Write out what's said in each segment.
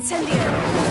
Revelio.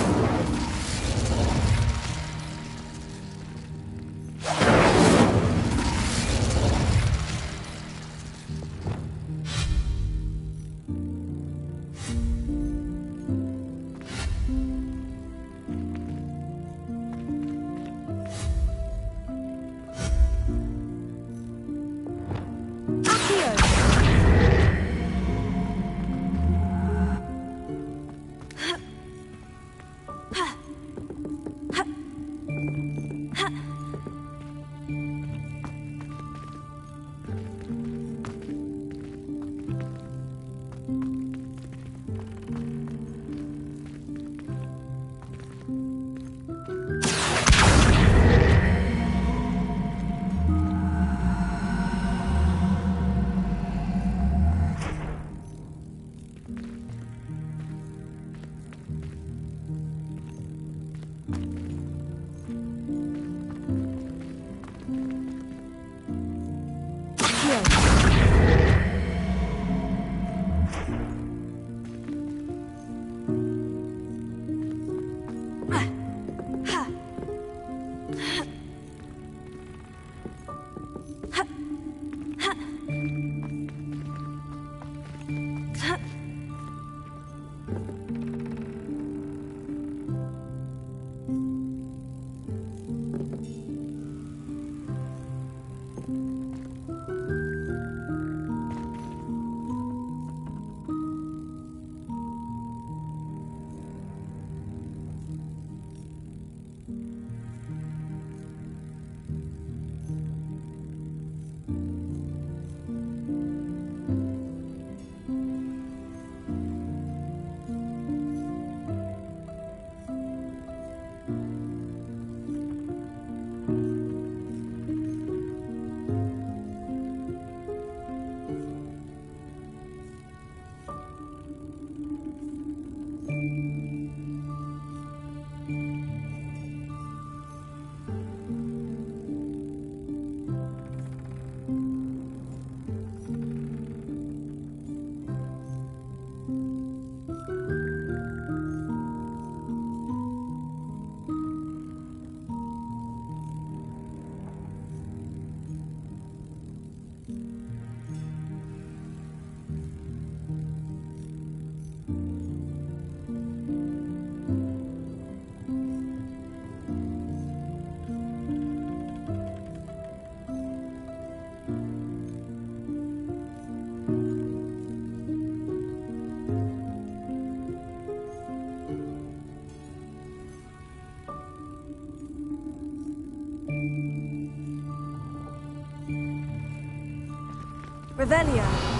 Revelio.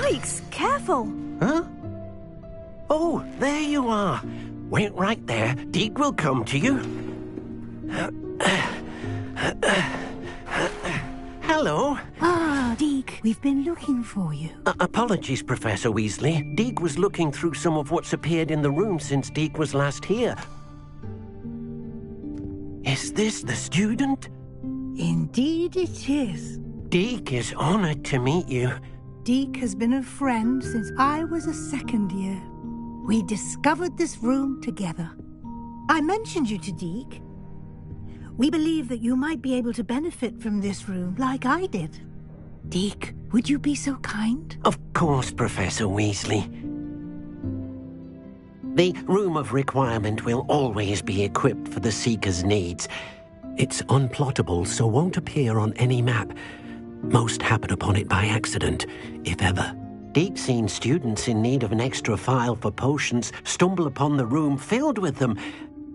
Yikes! Careful! Huh? Oh, there you are. Wait right there. Deke will come to you. Hello. Ah, Deke, we've been looking for you. Apologies, Professor Weasley. Deke was looking through some of what's appeared in the room since Deke was last here. Is this the student? Indeed it is. Deke is honored to meet you. Deke has been a friend since I was a second year. We discovered this room together. I mentioned you to Deke. We believe that you might be able to benefit from this room like I did. Deke, would you be so kind? Of course, Professor Weasley. The Room of Requirement will always be equipped for the Seeker's needs. It's unplottable, so won't appear on any map. Most happen upon it by accident, if ever. Deke's seen students in need of an extra file for potions stumble upon the room filled with them.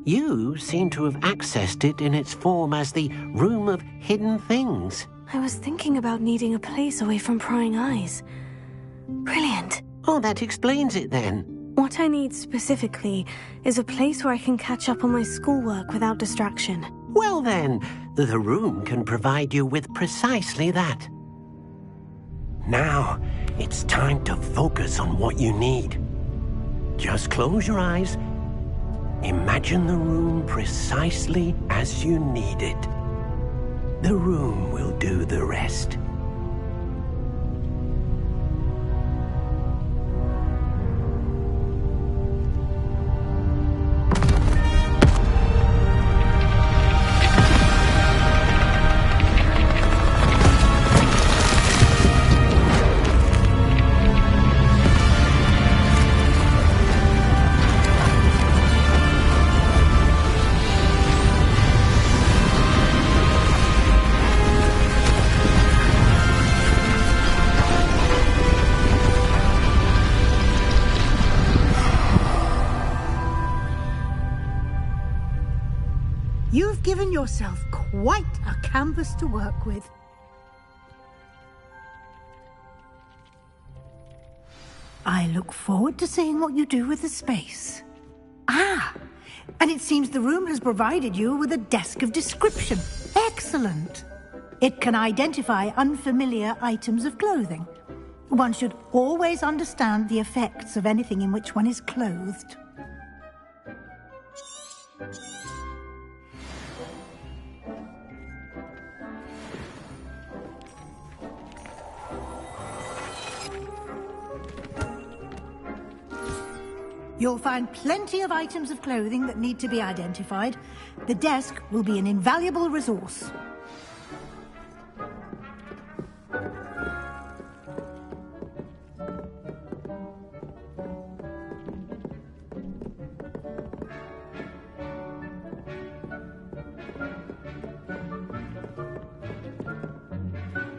You seem to have accessed it in its form as the Room of Hidden Things. I was thinking about needing a place away from prying eyes. Brilliant. Oh, that explains it then. What I need specifically is a place where I can catch up on my schoolwork without distraction. Well then, the room can provide you with precisely that. Now, it's time to focus on what you need. Just close your eyes. Imagine the room precisely as you need it. The room will do the rest. You've given yourself quite a canvas to work with. I look forward to seeing what you do with the space. Ah, and it seems the room has provided you with a desk of description. Excellent. It can identify unfamiliar items of clothing. One should always understand the effects of anything in which one is clothed. You'll find plenty of items of clothing that need to be identified. The desk will be an invaluable resource.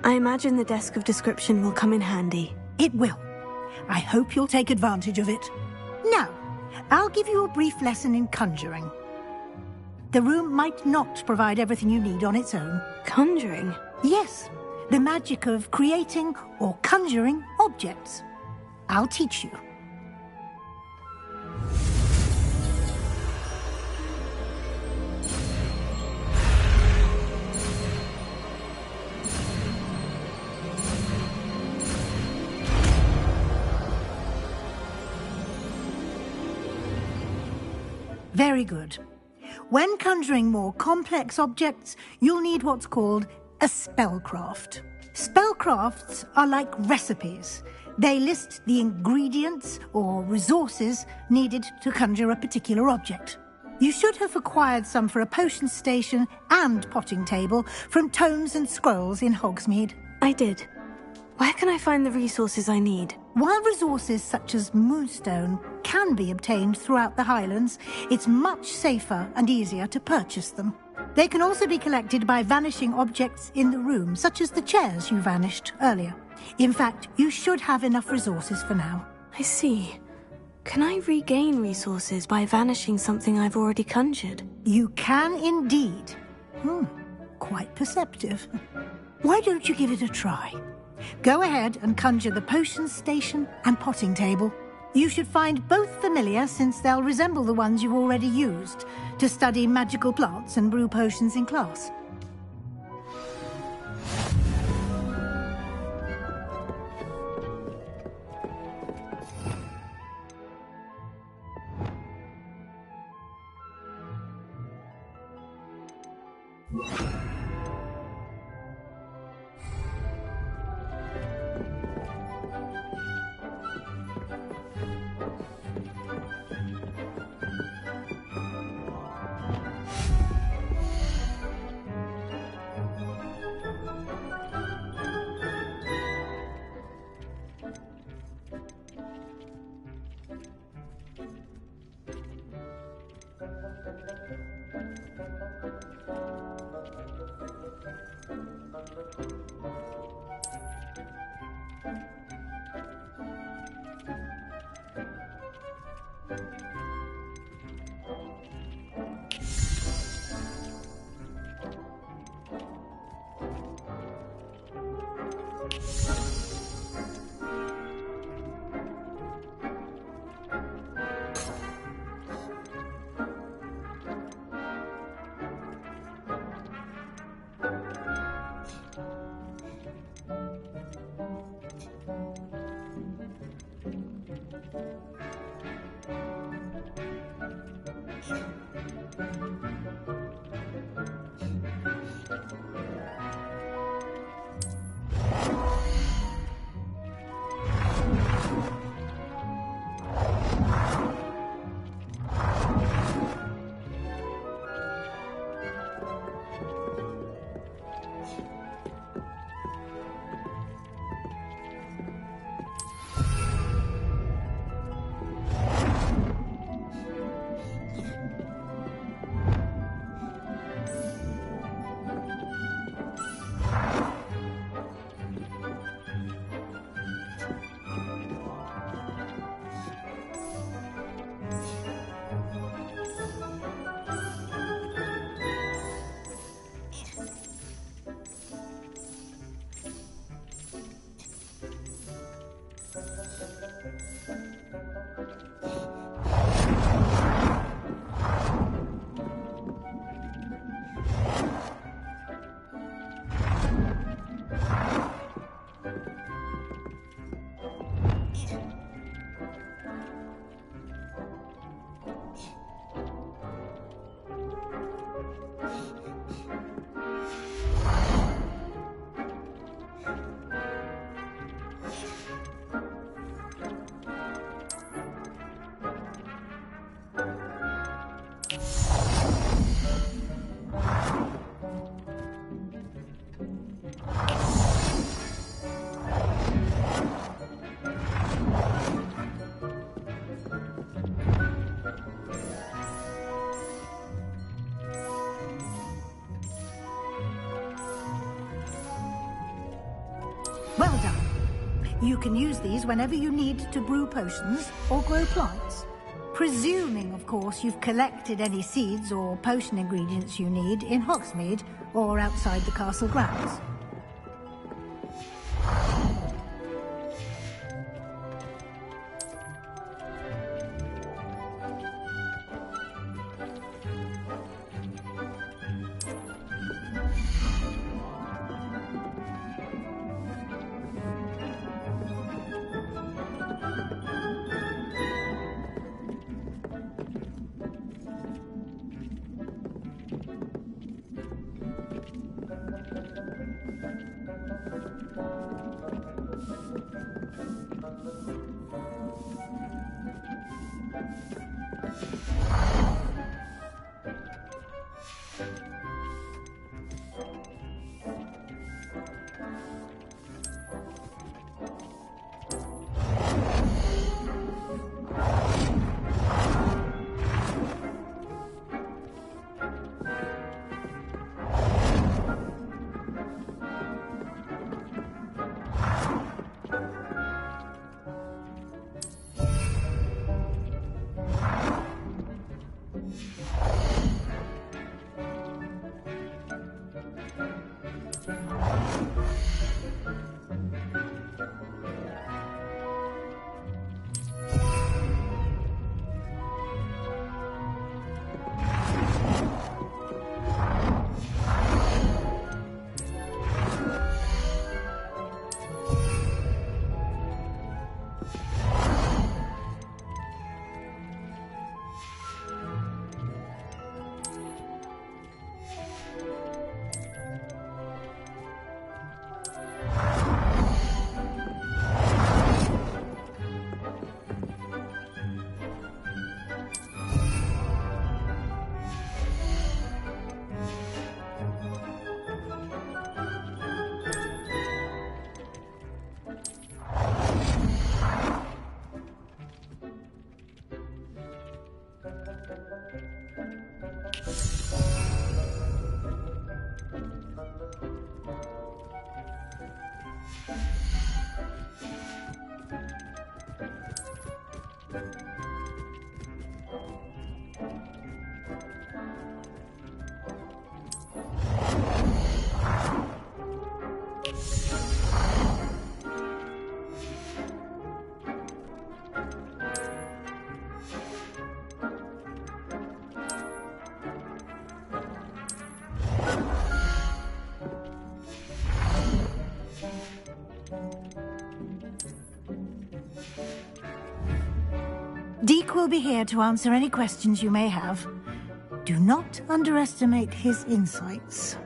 I imagine the desk of description will come in handy. It will. I hope you'll take advantage of it. Now, I'll give you a brief lesson in conjuring. The room might not provide everything you need on its own. Conjuring? Yes, the magic of creating or conjuring objects. I'll teach you. Very good. When conjuring more complex objects, you'll need what's called a spellcraft. Spellcrafts are like recipes. They list the ingredients or resources needed to conjure a particular object. You should have acquired some for a potion station and potting table from tomes and scrolls in Hogsmeade. I did. Where can I find the resources I need? While resources such as moonstone can be obtained throughout the Highlands, it's much safer and easier to purchase them. They can also be collected by vanishing objects in the room, such as the chairs you vanished earlier. In fact, you should have enough resources for now. I see. Can I regain resources by vanishing something I've already conjured? You can indeed. Quite perceptive. Why don't you give it a try? Go ahead and conjure the potions station and potting table. You should find both familiar, since they'll resemble the ones you've already used to study magical plants and brew potions in class. Well done. You can use these whenever you need to brew potions or grow plants. Presuming, of course, you've collected any seeds or potion ingredients you need in Hogsmeade or outside the castle grounds. Deek will be here to answer any questions you may have. Do not underestimate his insights.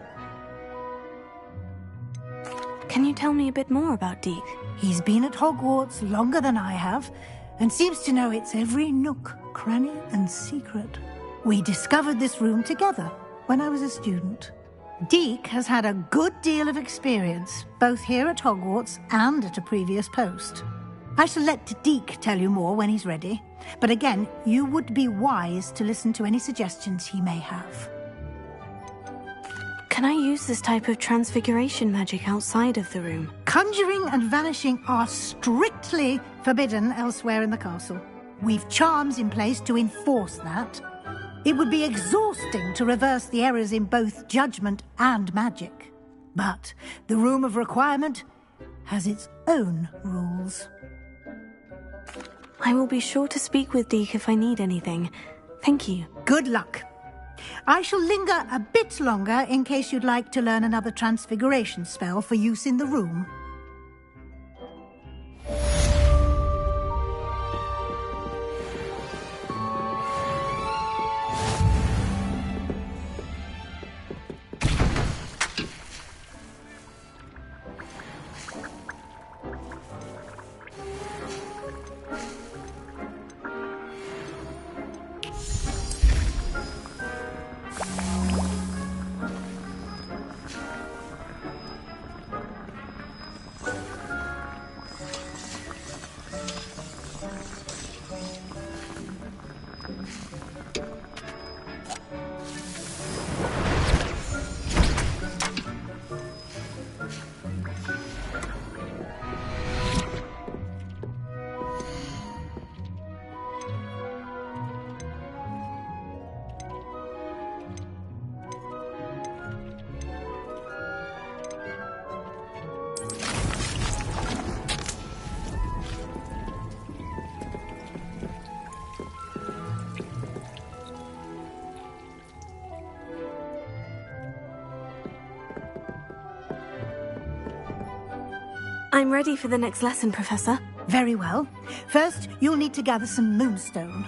Can you tell me a bit more about Deek? He's been at Hogwarts longer than I have, and seems to know its every nook, cranny, and secret. We discovered this room together when I was a student. Deek has had a good deal of experience, both here at Hogwarts and at a previous post. I shall let Deek tell you more when he's ready, but again, you would be wise to listen to any suggestions he may have. Can I use this type of transfiguration magic outside of the room? Conjuring and vanishing are strictly forbidden elsewhere in the castle. We've charms in place to enforce that. It would be exhausting to reverse the errors in both judgment and magic. But the Room of Requirement has its own rules. I will be sure to speak with Deek if I need anything. Thank you. Good luck. I shall linger a bit longer in case you'd like to learn another transfiguration spell for use in the room. I'm ready for the next lesson, Professor. Very well. First, you'll need to gather some moonstone.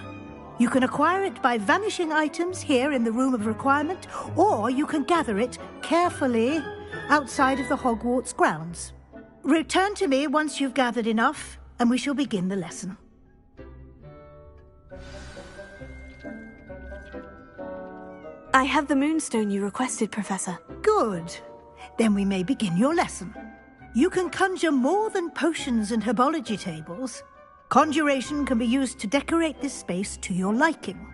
You can acquire it by vanishing items here in the Room of Requirement, or you can gather it carefully outside of the Hogwarts grounds. Return to me once you've gathered enough, and we shall begin the lesson. I have the moonstone you requested, Professor. Good. Then we may begin your lesson. You can conjure more than potions and herbology tables. Conjuration can be used to decorate this space to your liking.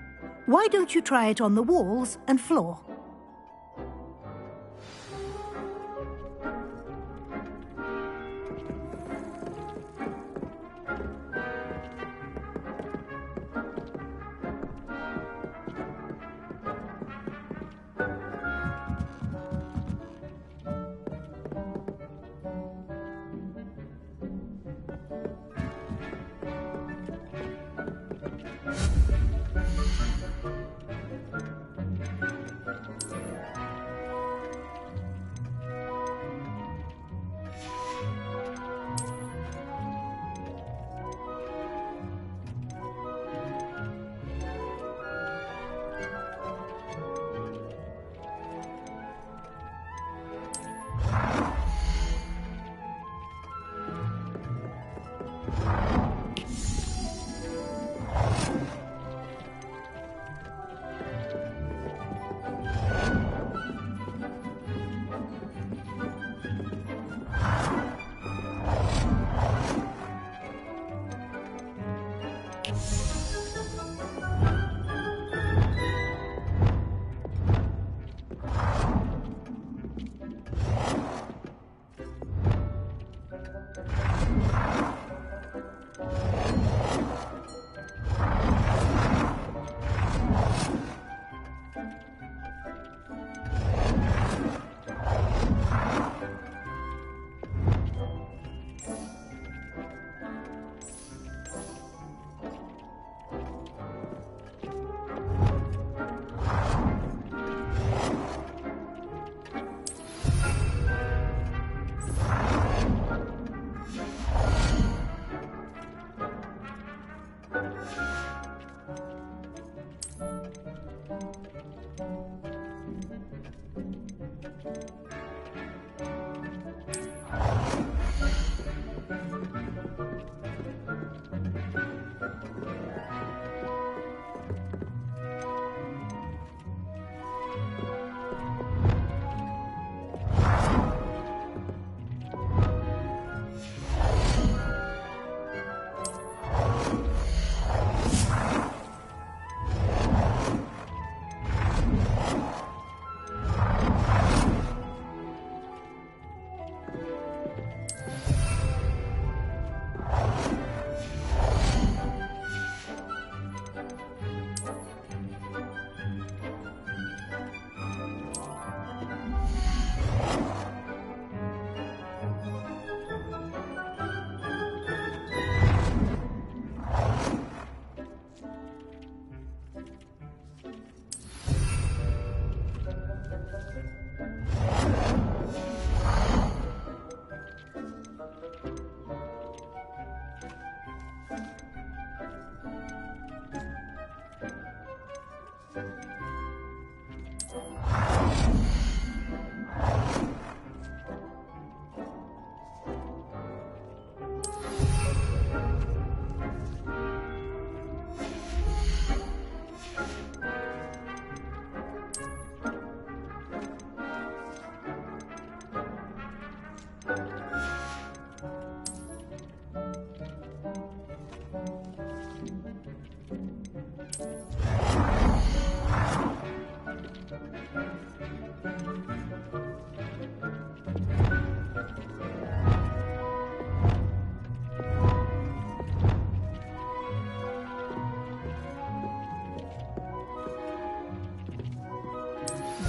Why don't you try it on the walls and floor?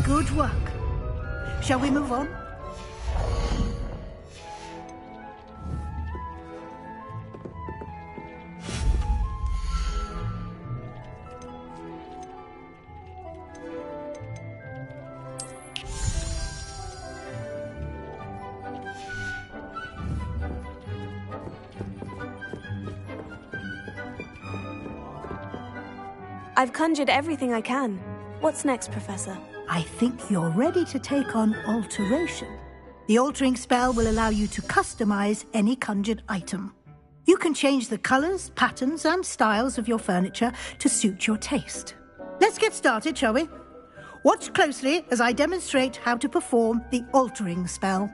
Good work. Shall we move on? I've conjured everything I can. What's next, Professor? I think you're ready to take on alteration. The altering spell will allow you to customize any conjured item. You can change the colors, patterns, and styles of your furniture to suit your taste. Let's get started, shall we? Watch closely as I demonstrate how to perform the altering spell.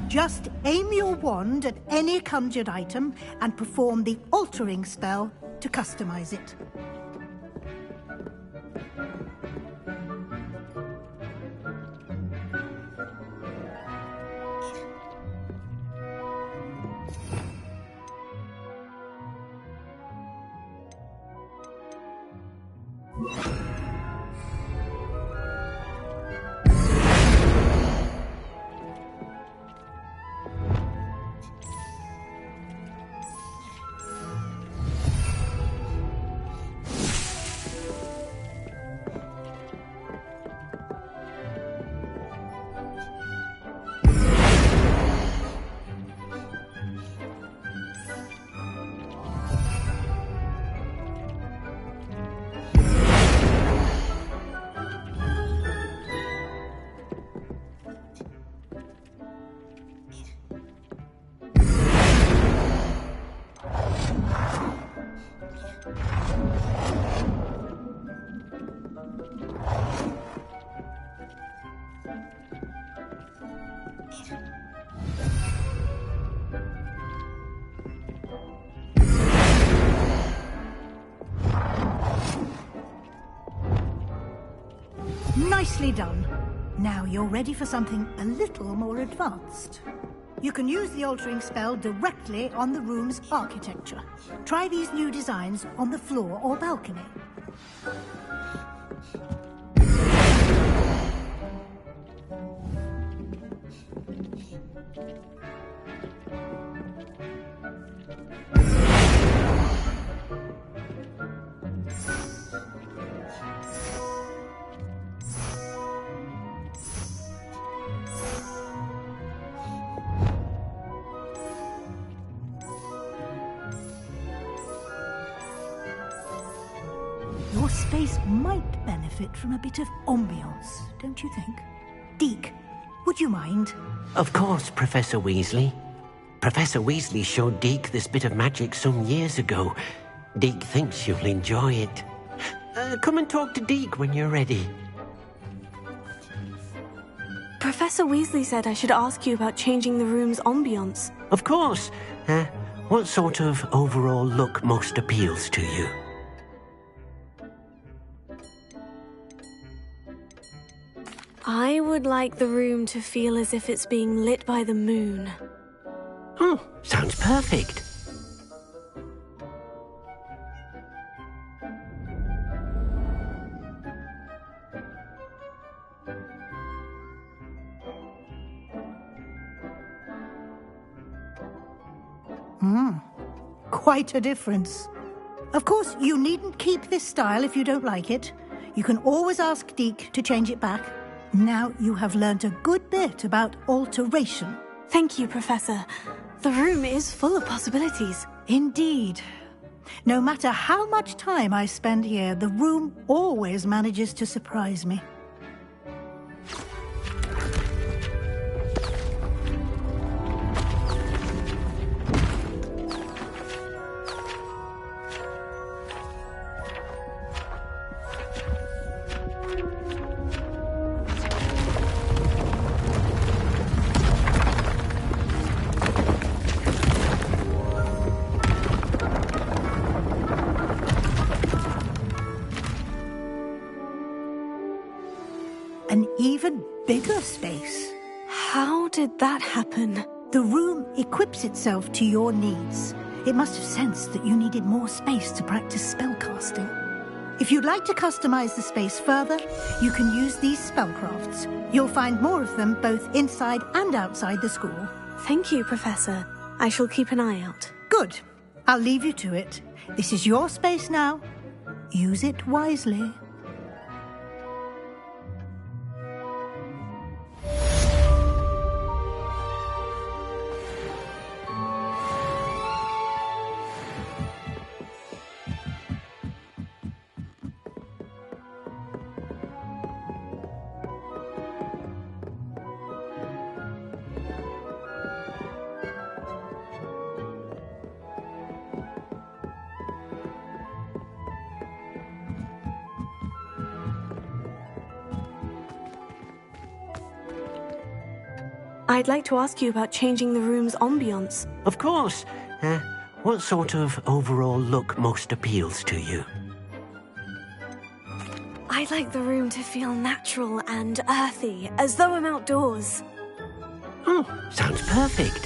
Just aim your wand at any conjured item and perform the altering spell to customize it. Nicely done. Now you're ready for something a little more advanced. You can use the altering spell directly on the room's architecture. Try these new designs on the floor or balcony. Your space might benefit from a bit of ambiance, don't you think? Deke, would you mind? Of course, Professor Weasley. Professor Weasley showed Deke this bit of magic some years ago. Deke thinks you'll enjoy it. Come and talk to Deke when you're ready. Professor Weasley said I should ask you about changing the room's ambiance. Of course. What sort of overall look most appeals to you? I would like the room to feel as if it's being lit by the moon. Oh, sounds perfect. Quite a difference. Of course, you needn't keep this style if you don't like it. You can always ask Deke to change it back. Now you have learnt a good bit about alteration. Thank you, Professor. The room is full of possibilities. Indeed. No matter how much time I spend here, the room always manages to surprise me. An even bigger space. How did that happen? The room equips itself to your needs. It must have sensed that you needed more space to practice spellcasting. If you'd like to customize the space further, you can use these spellcrafts. You'll find more of them both inside and outside the school. Thank you, Professor. I shall keep an eye out. Good. I'll leave you to it. This is your space now. Use it wisely. I'd like to ask you about changing the room's ambiance. Of course. What sort of overall look most appeals to you? I'd like the room to feel natural and earthy, as though I'm outdoors. Oh, sounds perfect.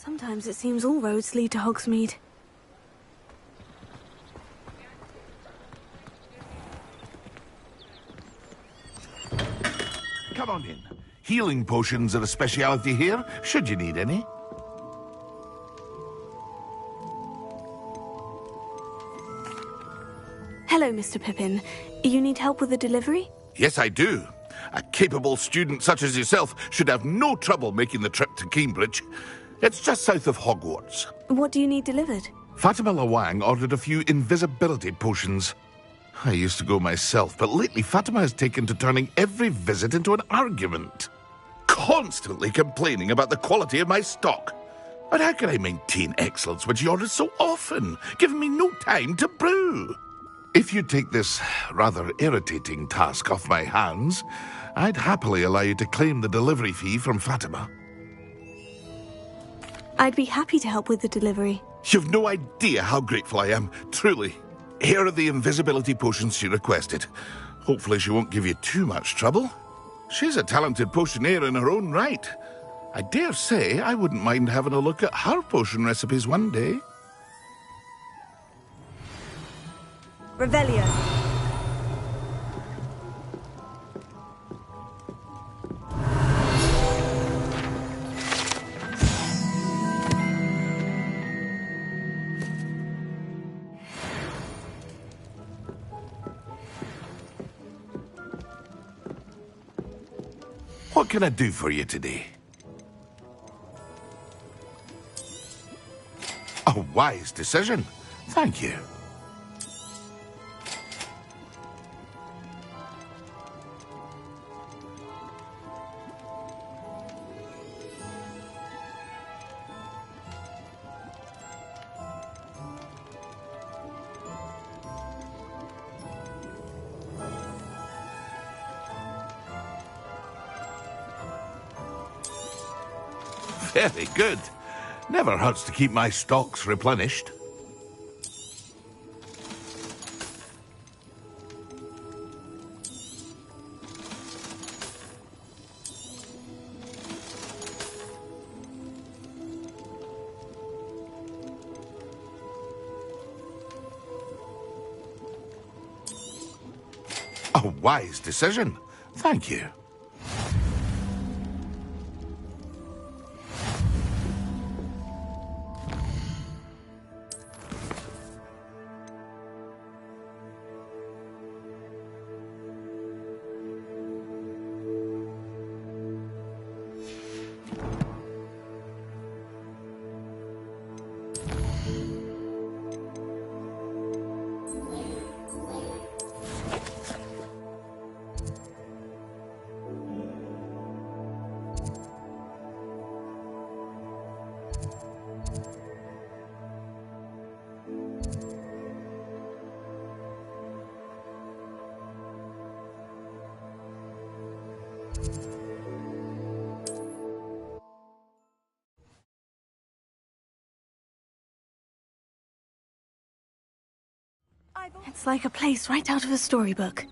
Sometimes it seems all roads lead to Hogsmeade. Come on in. Healing potions are a speciality here, should you need any. Hello, Mr. Pippin. You need help with a delivery? Yes, I do. A capable student such as yourself should have no trouble making the trip to Cambridge. It's just south of Hogwarts. What do you need delivered? Fatima Lawang ordered a few invisibility potions. I used to go myself, but lately Fatima has taken to turning every visit into an argument. Constantly complaining about the quality of my stock. But how can I maintain excellence when she orders so often, giving me no time to brew? If you take this rather irritating task off my hands, I'd happily allow you to claim the delivery fee from Fatima. I'd be happy to help with the delivery. You've no idea how grateful I am, truly. Here are the invisibility potions she requested. Hopefully she won't give you too much trouble. She's a talented potioneer in her own right. I dare say I wouldn't mind having a look at her potion recipes one day. Revelio. What can I do for you today? A wise decision. Thank you. Very good. Never hurts to keep my stocks replenished. A wise decision. Thank you. It's like a place right out of a storybook.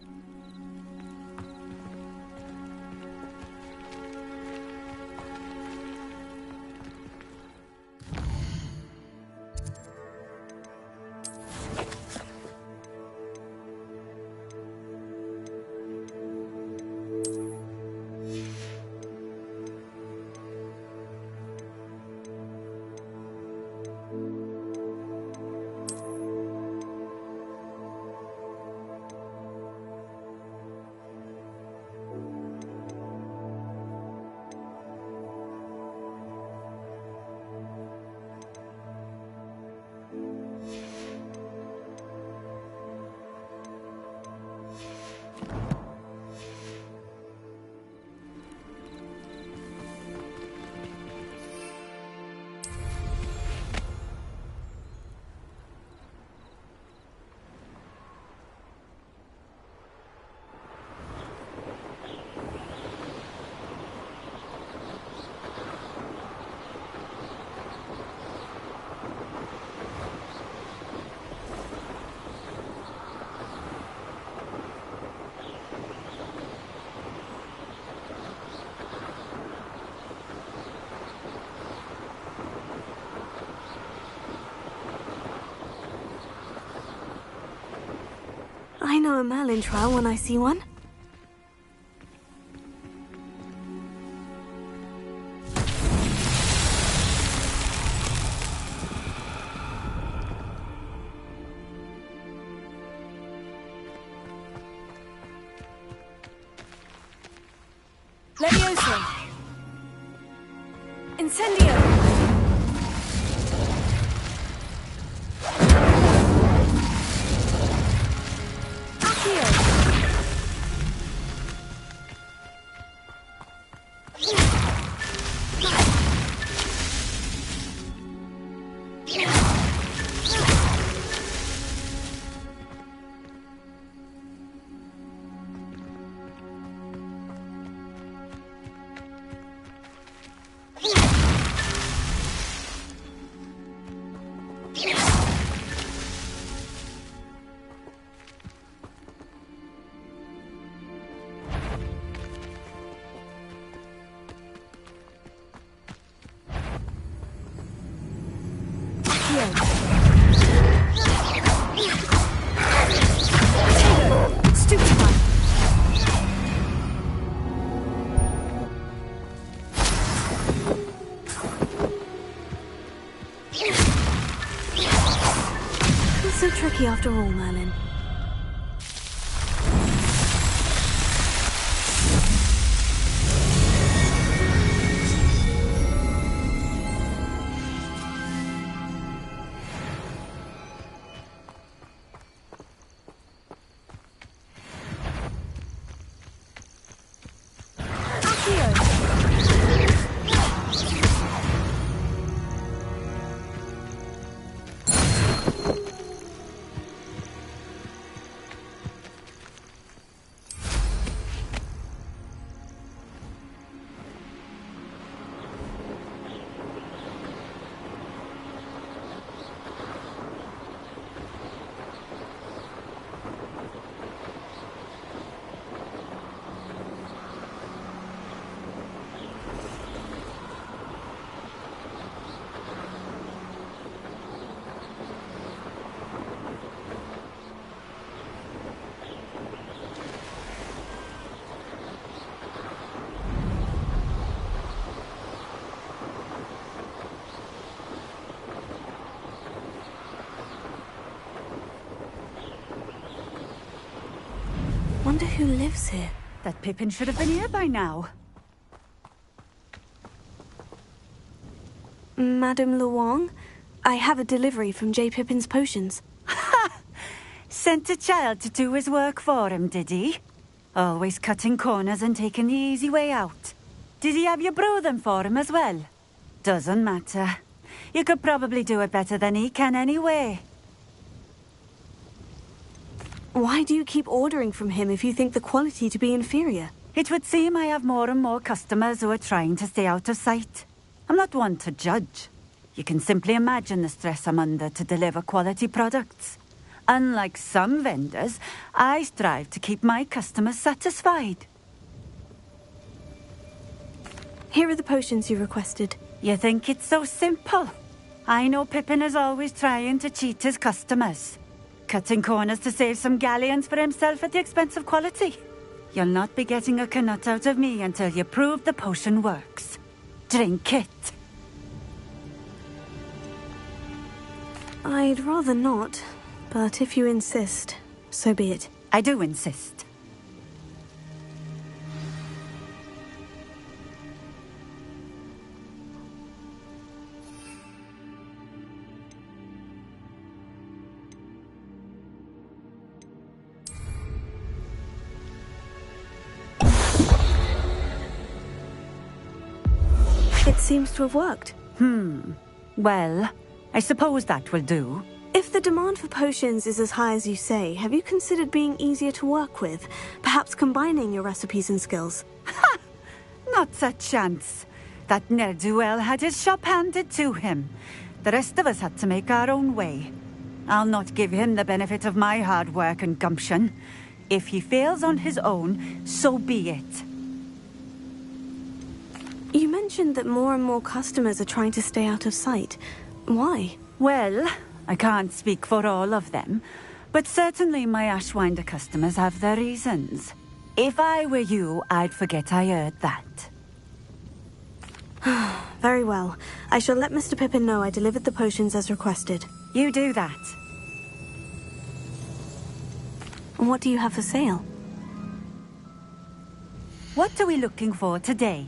I know a Merlin trial when I see one. Levioso! Incendio! Accio! It's so tricky after all, Merlin. Wonder who lives here. That Pippin should have been here by now. Madame Luong, I have a delivery from J. Pippin's potions. Ha! Sent a child to do his work for him, did he? Always cutting corners and taking the easy way out. Did he have you brew them for him as well? Doesn't matter. You could probably do it better than he can anyway. Why do you keep ordering from him if you think the quality to be inferior? It would seem I have more and more customers who are trying to stay out of sight. I'm not one to judge. You can simply imagine the stress I'm under to deliver quality products. Unlike some vendors, I strive to keep my customers satisfied. Here are the potions you requested. You think it's so simple? I know Pippin is always trying to cheat his customers. Cutting corners to save some galleons for himself at the expense of quality. You'll not be getting a knut out of me until you prove the potion works. Drink it. I'd rather not, but if you insist, so be it. I do insist. It seems to have worked. Well, I suppose that will do. If the demand for potions is as high as you say, have you considered being easier to work with? Perhaps combining your recipes and skills? Ha! Not a chance. That ne'er-do-well had his shop handed to him. The rest of us had to make our own way. I'll not give him the benefit of my hard work and gumption. If he fails on his own, so be it. You mentioned that more and more customers are trying to stay out of sight. Why? Well, I can't speak for all of them, But certainly my Ashwinder customers have their reasons. If I were you, I'd forget I heard that. Very well. I shall let Mr. Pippin know I delivered the potions as requested. You do that. And what do you have for sale? What are we looking for today?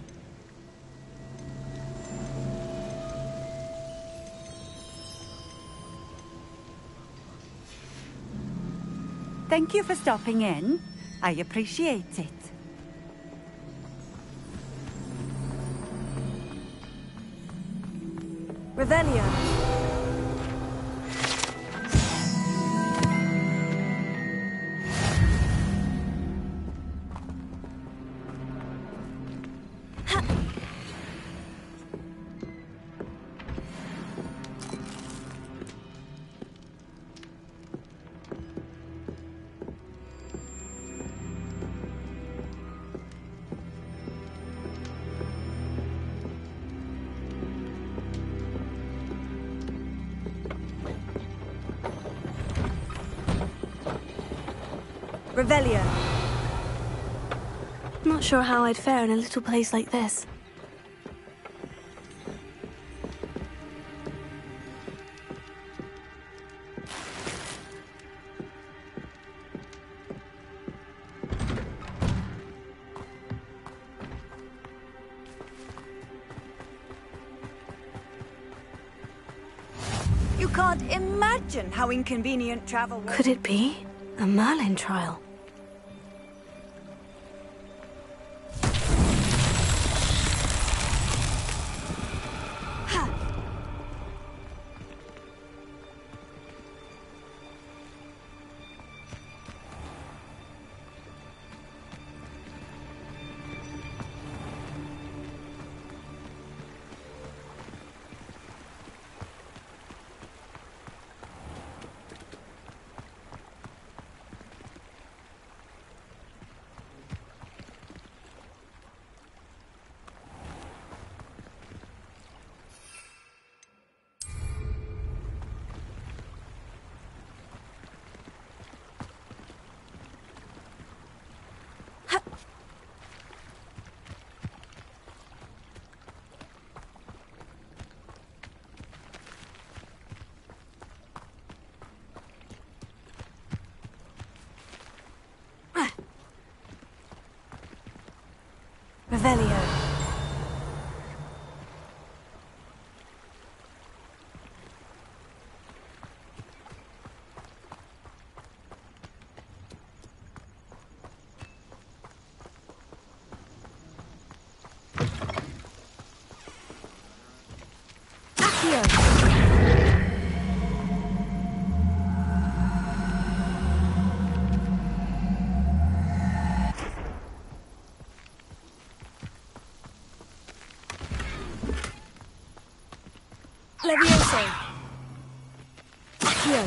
Thank you for stopping in. I appreciate it. Revelio. Revelio. Not sure how I'd fare in a little place like this. You can't imagine how inconvenient travel was. Could it be a Merlin trial? Revelio. Levioso. Accio.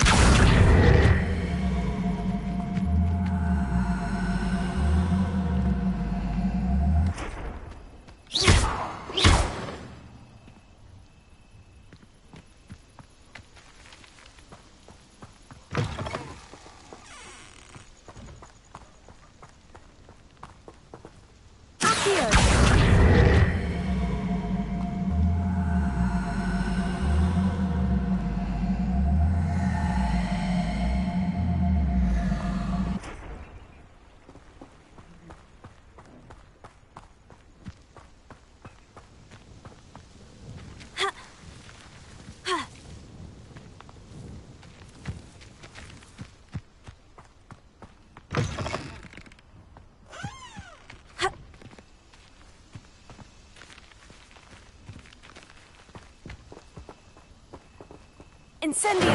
Incendio!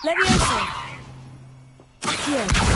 Levioso! Accio!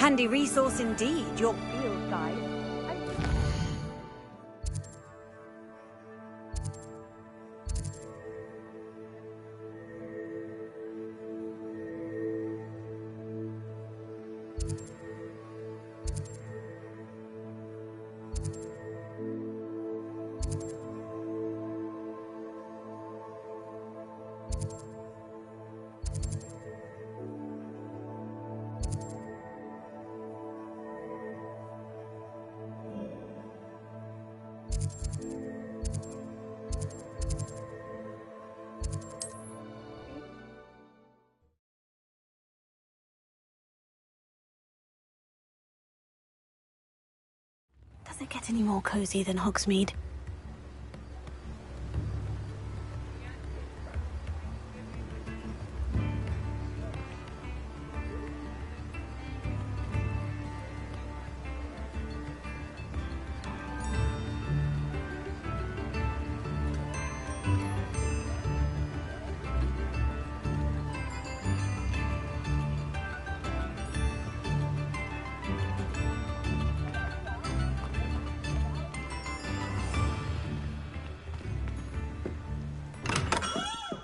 handy resource indeed, your field guide. Does it get any more cozy than Hogsmeade?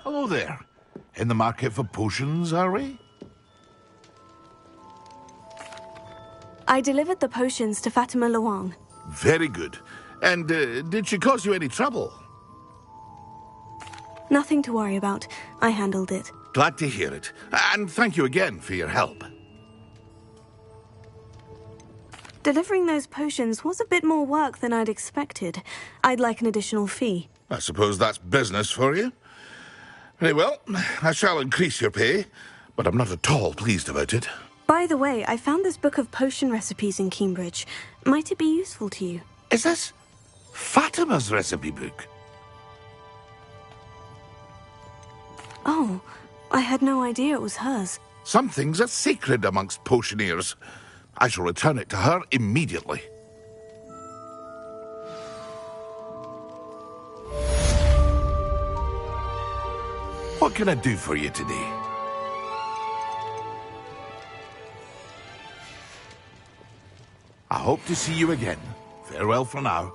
Hello there. In the market for potions, are we? I delivered the potions to Fatima Luang. Very good. And did she cause you any trouble? Nothing to worry about. I handled it. Glad to hear it. And thank you again for your help. Delivering those potions was a bit more work than I'd expected. I'd like an additional fee. I suppose that's business for you. Very well, I shall increase your pay, but I'm not at all pleased about it. By the way, I found this book of potion recipes in Cambridge. Might it be useful to you? Is this Fatima's recipe book? Oh, I had no idea it was hers. Some things are sacred amongst potioneers. I shall return it to her immediately. What can I do for you today? I hope to see you again. Farewell for now.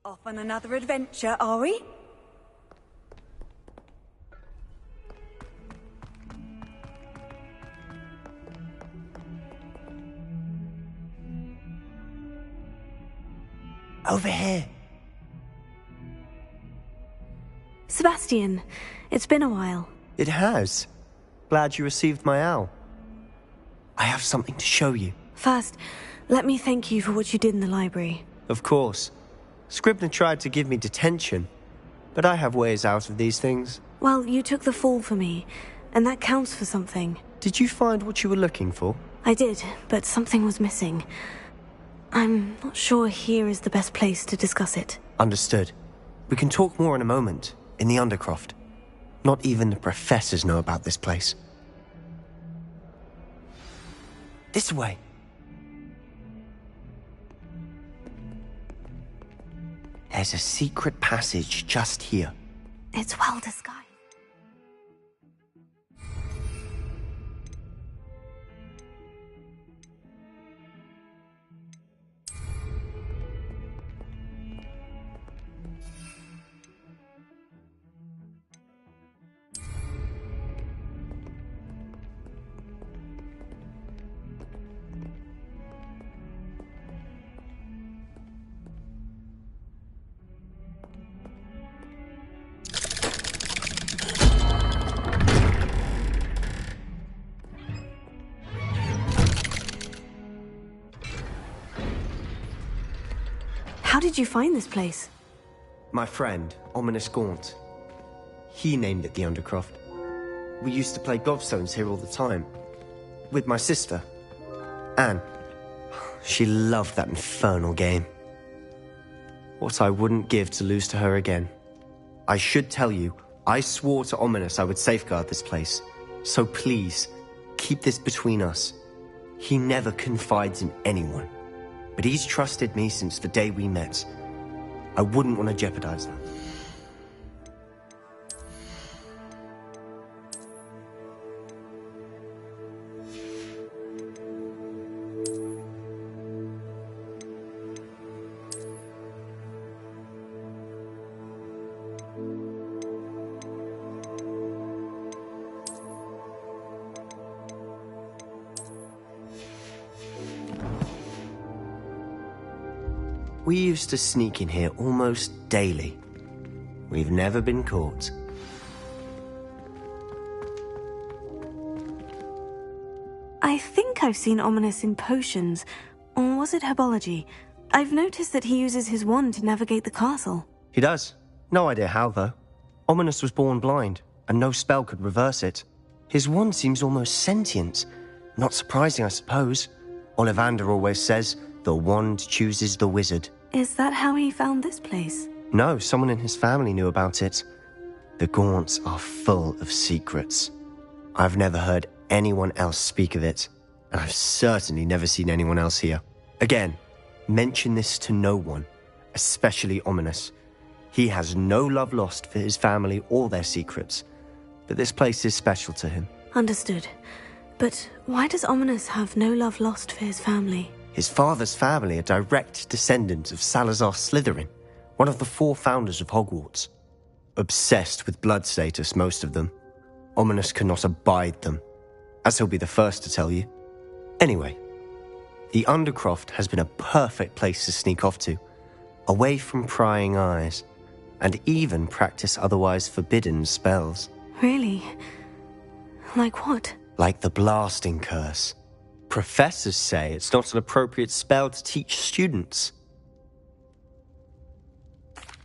Off on another adventure, are we? Over here. Sebastian, it's been a while. It has. Glad you received my owl. I have something to show you. First, let me thank you for what you did in the library. Of course. Scribner tried to give me detention, but I have ways out of these things. Well, you took the fall for me, and that counts for something. Did you find what you were looking for? I did, but something was missing. I'm not sure here is the best place to discuss it. Understood. We can talk more in a moment, in the Undercroft. Not even the professors know about this place. This way. There's a secret passage just here. It's well disguised. How did you find this place? My friend, Ominous Gaunt. He named it the Undercroft. We used to play gobstones here all the time. With my sister, Anne. She loved that infernal game. What I wouldn't give to lose to her again. I should tell you, I swore to Ominous I would safeguard this place. So please, keep this between us. He never confides in anyone. But he's trusted me since the day we met. I wouldn't want to jeopardize that. We used to sneak in here almost daily. We've never been caught. I think I've seen Ominous in potions. Or was it herbology? I've noticed that he uses his wand to navigate the castle. He does. No idea how, though. Ominous was born blind, and no spell could reverse it. His wand seems almost sentient. Not surprising, I suppose. Ollivander always says, the wand chooses the wizard. Is that how he found this place? No, someone in his family knew about it. The Gaunts are full of secrets. I've never heard anyone else speak of it, and I've certainly never seen anyone else here. Again, mention this to no one, especially Ominous. He has no love lost for his family or their secrets, but this place is special to him. Understood. But why does Ominous have no love lost for his family? His father's family are direct descendants of Salazar Slytherin, one of the 4 founders of Hogwarts. Obsessed with blood status, most of them. Ominous cannot abide them, as he'll be the first to tell you. Anyway, the Undercroft has been a perfect place to sneak off to, away from prying eyes, and even practice otherwise forbidden spells. Really? Like what? Like the blasting curse. Professors say it's not an appropriate spell to teach students.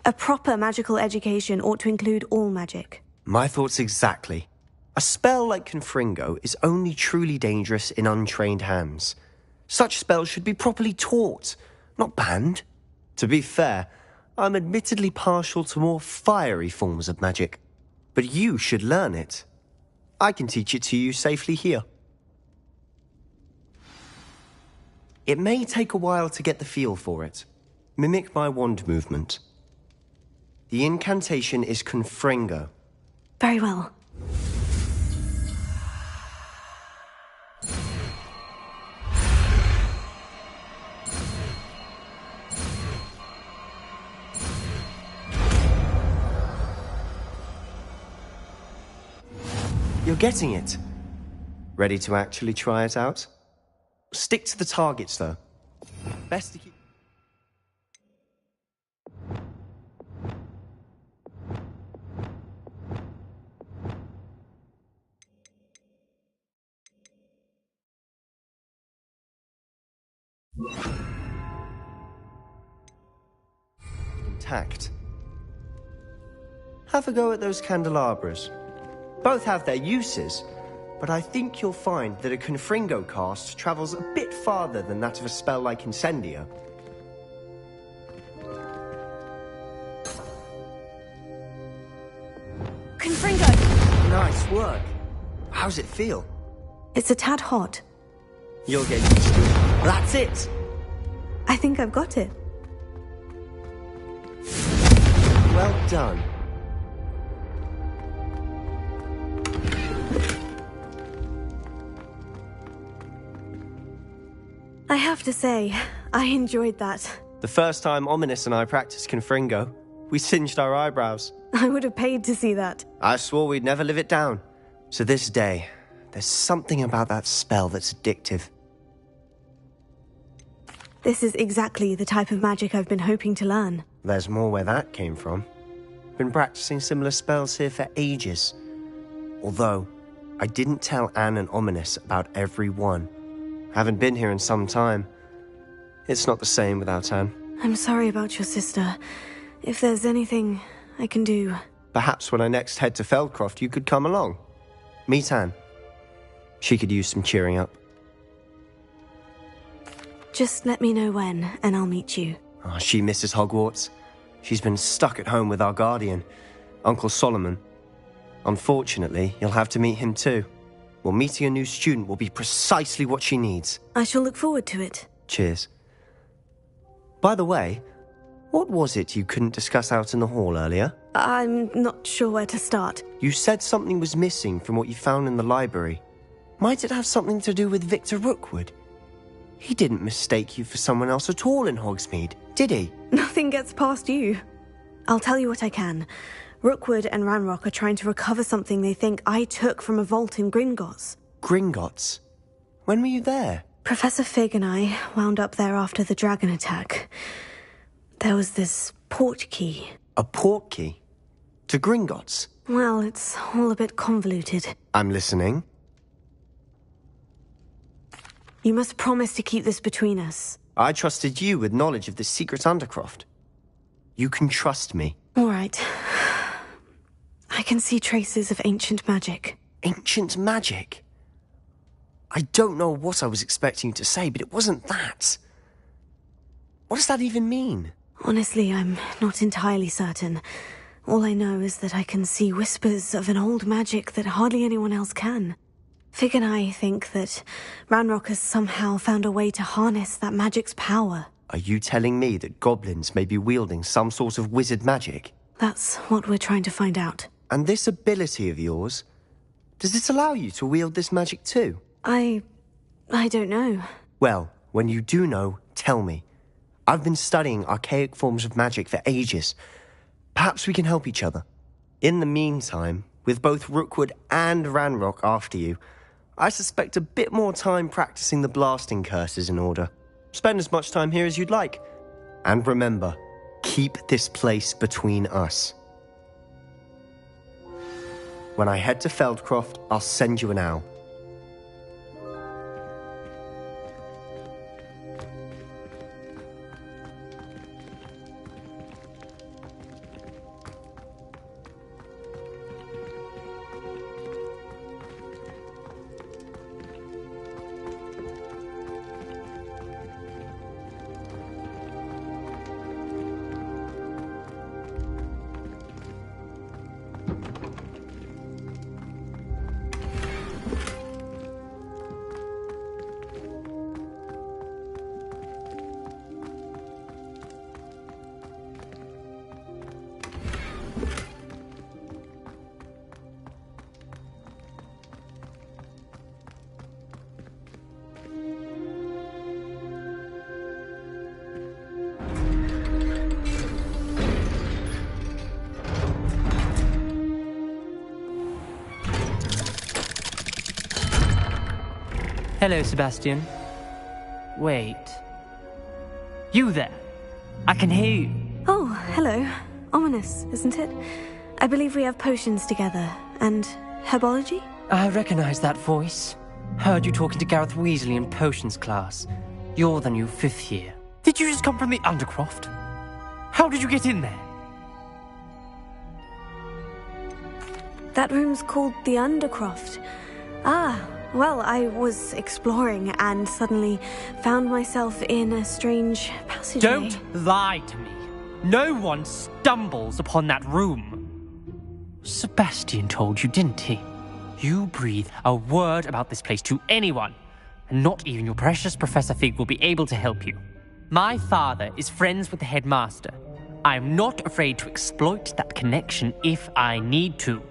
A proper magical education ought to include all magic. My thoughts exactly. A spell like Confringo is only truly dangerous in untrained hands. Such spells should be properly taught, not banned. To be fair, I'm admittedly partial to more fiery forms of magic. But you should learn it. I can teach it to you safely here. It may take a while to get the feel for it. Mimic my wand movement. The incantation is Confringo. Very well. You're getting it. Ready to actually try it out? Stick to the targets, though. Best to keep... intact. Have a go at those candelabras. Both have their uses, but I think you'll find that a Confringo cast travels a bit farther than that of a spell like Incendio. Confringo! Nice work. How's it feel? It's a tad hot. You'll get used to it. That's it! I think I've got it. Well done. I have to say, I enjoyed that. The first time Ominous and I practiced Confringo, we singed our eyebrows. I would have paid to see that. I swore we'd never live it down. So this day, there's something about that spell that's addictive. This is exactly the type of magic I've been hoping to learn. There's more where that came from. Been practicing similar spells here for ages. Although, I didn't tell Anne and Ominous about every one. Haven't been here in some time. It's not the same without Anne. I'm sorry about your sister. If there's anything I can do... Perhaps when I next head to Feldcroft, you could come along. Meet Anne. She could use some cheering up. Just let me know when, and I'll meet you. Oh, she misses Hogwarts. She's been stuck at home with our guardian, Uncle Solomon. Unfortunately, you'll have to meet him too. Well, meeting a new student will be precisely what she needs. I shall look forward to it. Cheers. By the way, what was it you couldn't discuss out in the hall earlier? I'm not sure where to start. You said something was missing from what you found in the library. Might it have something to do with Victor Rookwood? He didn't mistake you for someone else at all in Hogsmeade, did he? Nothing gets past you. I'll tell you what I can. Rookwood and Ranrock are trying to recover something they think I took from a vault in Gringotts. Gringotts? When were you there? Professor Fig and I wound up there after the dragon attack. There was this port key. A port key? To Gringotts? Well, it's all a bit convoluted. I'm listening. You must promise to keep this between us. I trusted you with knowledge of the secret Undercroft. You can trust me. All right. I can see traces of ancient magic. Ancient magic? I don't know what I was expecting you to say, but it wasn't that. What does that even mean? Honestly, I'm not entirely certain. All I know is that I can see whispers of an old magic that hardly anyone else can. Fig and I think that Ranrock has somehow found a way to harness that magic's power. Are you telling me that goblins may be wielding some sort of wizard magic? That's what we're trying to find out. And this ability of yours, does it allow you to wield this magic too? I don't know. Well, when you do know, tell me. I've been studying archaic forms of magic for ages. Perhaps we can help each other. In the meantime, with both Rookwood and Ranrock after you, I suspect a bit more time practicing the blasting curse is in order. Spend as much time here as you'd like. And remember, keep this place between us. When I head to Feldcroft, I'll send you an owl. Hello, Sebastian. Wait. You there? I can hear you. Oh, hello. Ominous, isn't it? I believe we have potions together. And herbology? I recognize that voice. Heard you talking to Gareth Weasley in potions class. You're the new 5th year. Did you just come from the Undercroft? How did you get in there? That room's called the Undercroft. Ah, well, I was exploring and suddenly found myself in a strange passageway. Don't lie to me. No one stumbles upon that room. Sebastian told you, didn't he? You breathe a word about this place to anyone, and not even your precious Professor Fig will be able to help you. My father is friends with the headmaster. I'm not afraid to exploit that connection if I need to.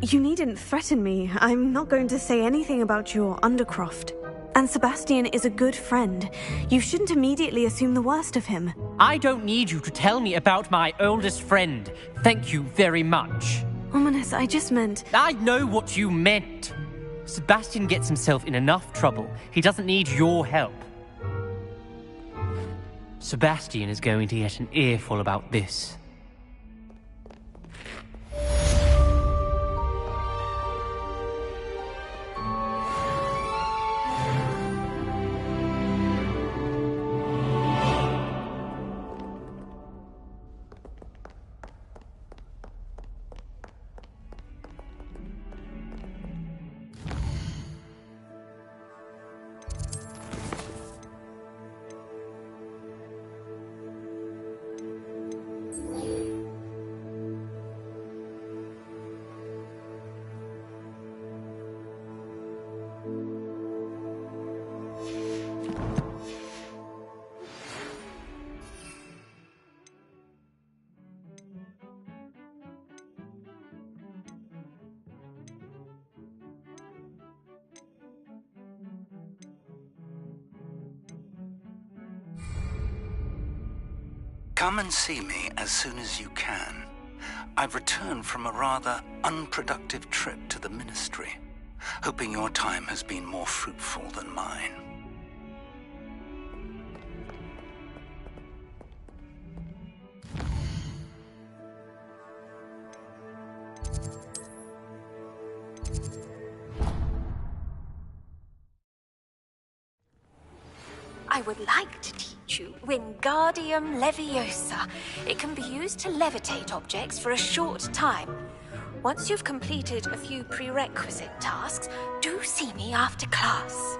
You needn't threaten me. I'm not going to say anything about your Undercroft. And Sebastian is a good friend. You shouldn't immediately assume the worst of him. I don't need you to tell me about my oldest friend. Thank you very much. Ominous, I just meant... I know what you meant. Sebastian gets himself in enough trouble. He doesn't need your help. Sebastian is going to get an earful about this. Come and see me as soon as you can. I've returned from a rather unproductive trip to the Ministry, hoping your time has been more fruitful than mine. I would like to teach you Wingardium Leviosa. It can be used to levitate objects for a short time. Once you've completed a few prerequisite tasks, do see me after class.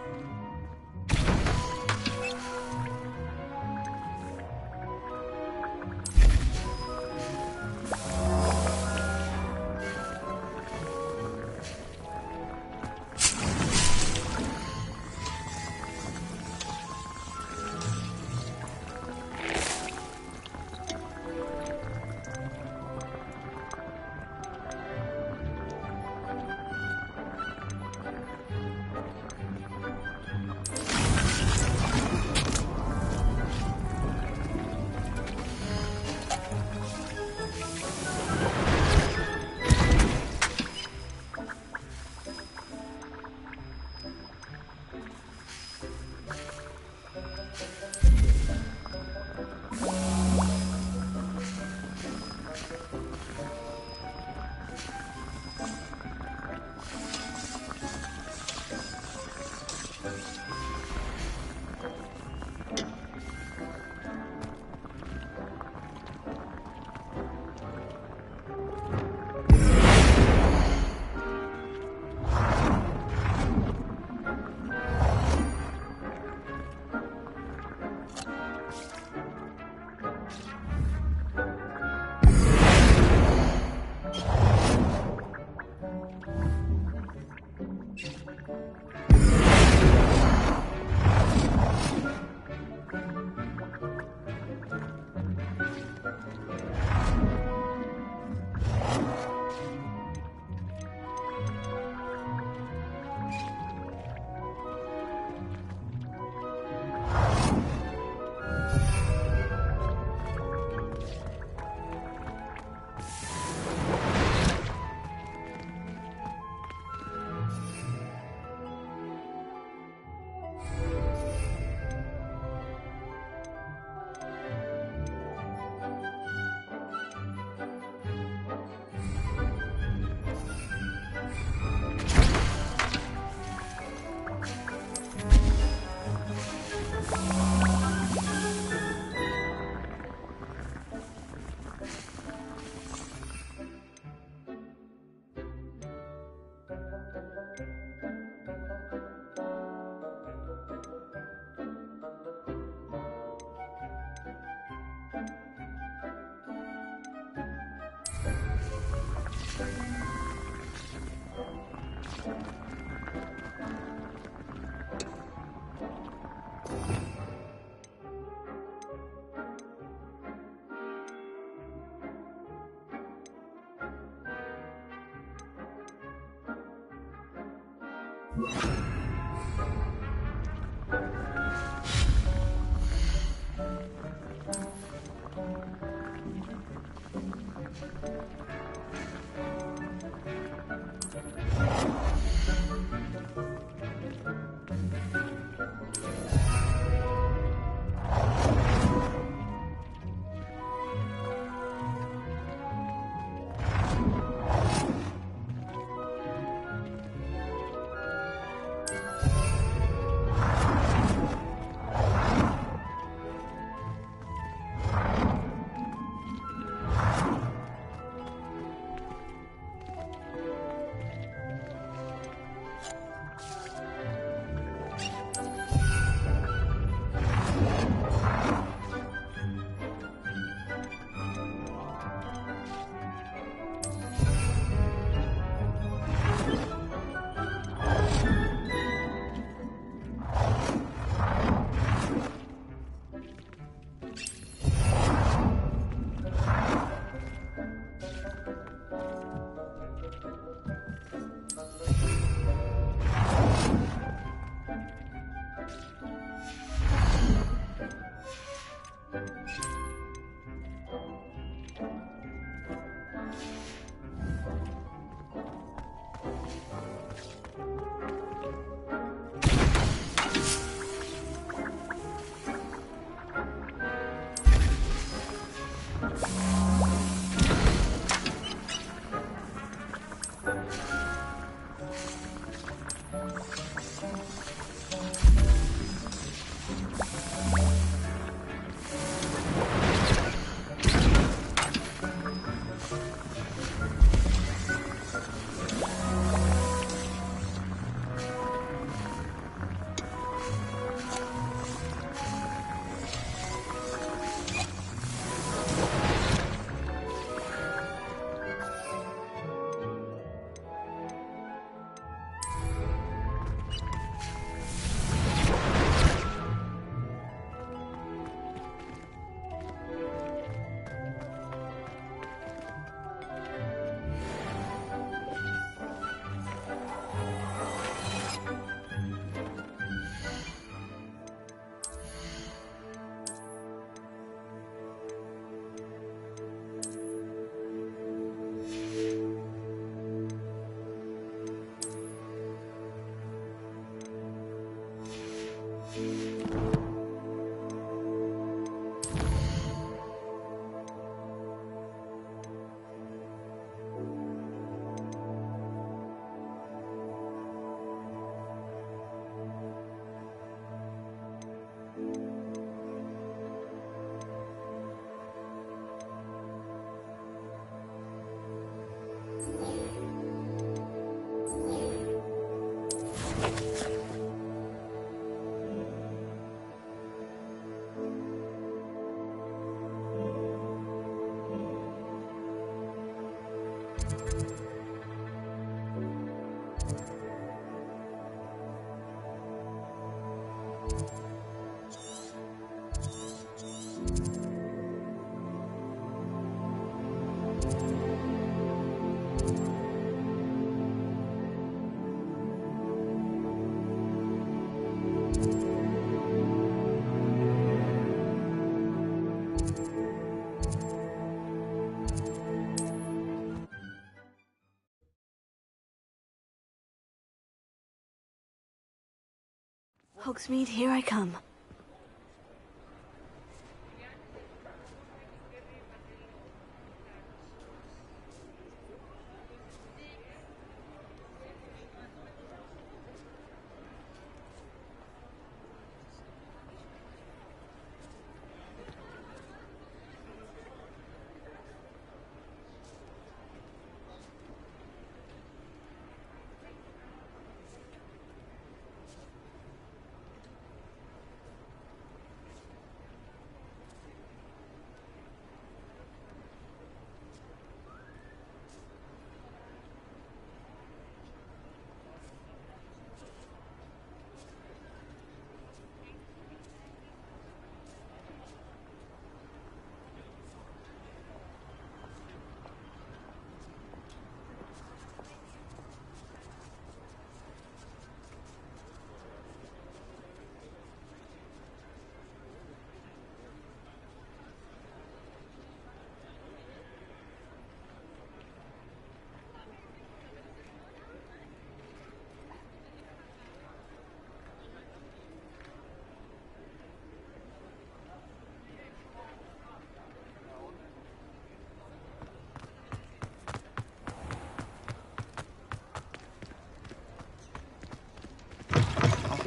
Hogsmeade, here I come.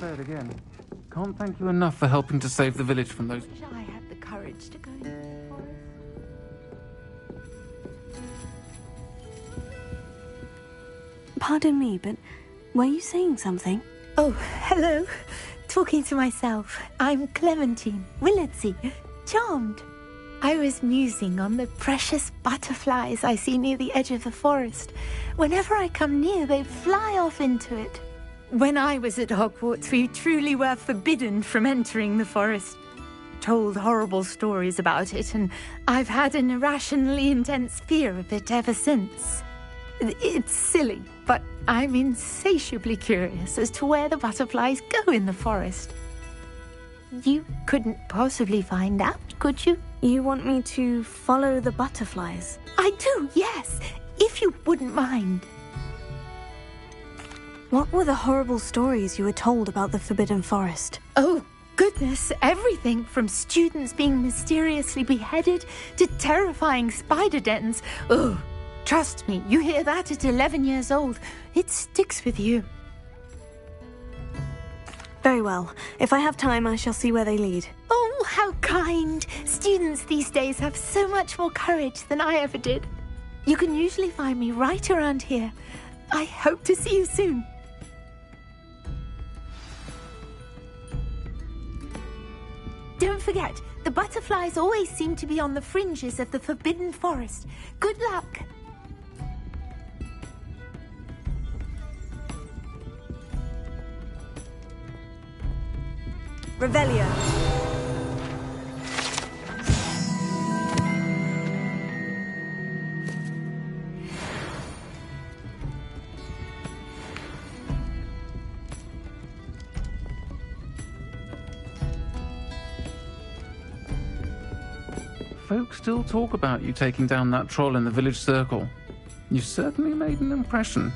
say it again. Can't thank you enough for helping to save the village from those... I had the courage to go into the forest. Pardon me, but were you saying something? Oh, hello. Talking to myself. I'm Clementine Willardsey. Charmed. I was musing on the precious butterflies I see near the edge of the forest. Whenever I come near, they fly off into it. When I was at Hogwarts, we truly were forbidden from entering the forest. Told horrible stories about it, and I've had an irrationally intense fear of it ever since. It's silly, but I'm insatiably curious as to where the butterflies go in the forest. You couldn't possibly find out, could you? You want me to follow the butterflies? I do, yes, if you wouldn't mind. What were the horrible stories you were told about the Forbidden Forest? Oh, goodness, everything from students being mysteriously beheaded to terrifying spider dens. Oh, trust me, you hear that at 11 years old, it sticks with you. Very well. If I have time, I shall see where they lead. Oh, how kind. Students these days have so much more courage than I ever did. You can usually find me right around here. I hope to see you soon. Don't forget, the butterflies always seem to be on the fringes of the Forbidden Forest. Good luck. Revelio. Folks still talk about you taking down that troll in the village circle. You certainly made an impression.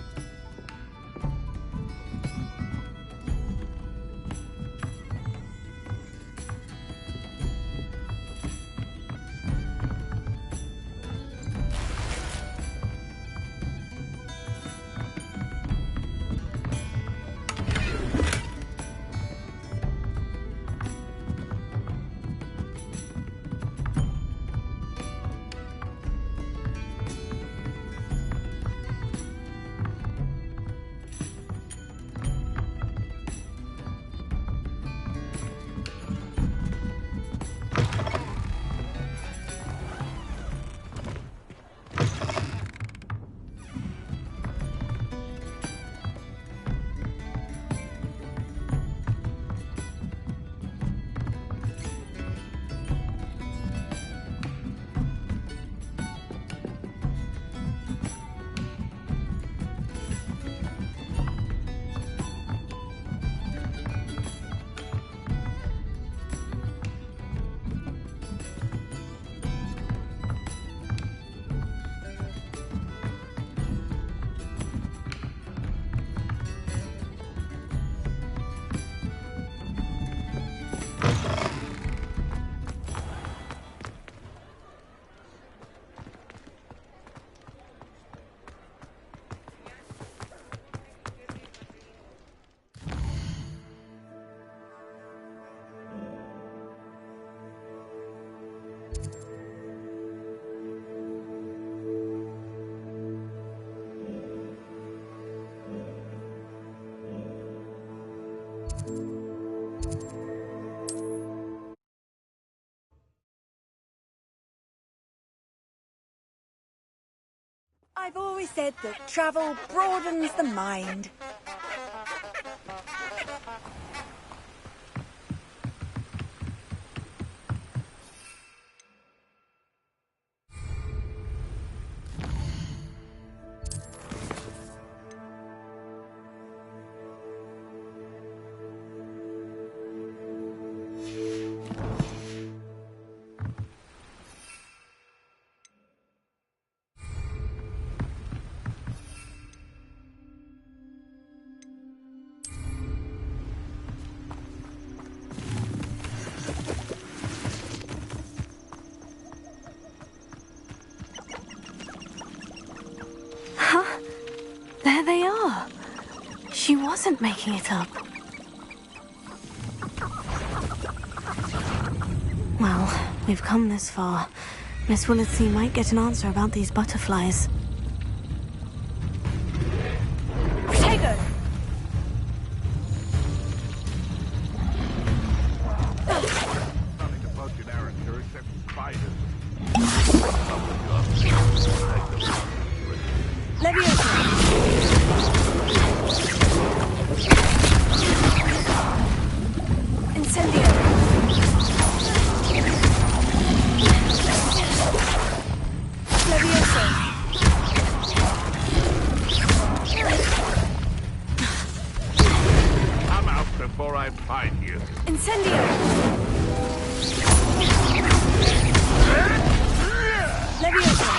I've always said that travel broadens the mind. There they are. She wasn't making it up. We've come this far. Miss Willitsey might get an answer about these butterflies. Protego! Nothing to bug in Arrowhead except spiders. Leviosa! Incendio! Leviosa! I'm out before I find you. Incendio! Leviosa!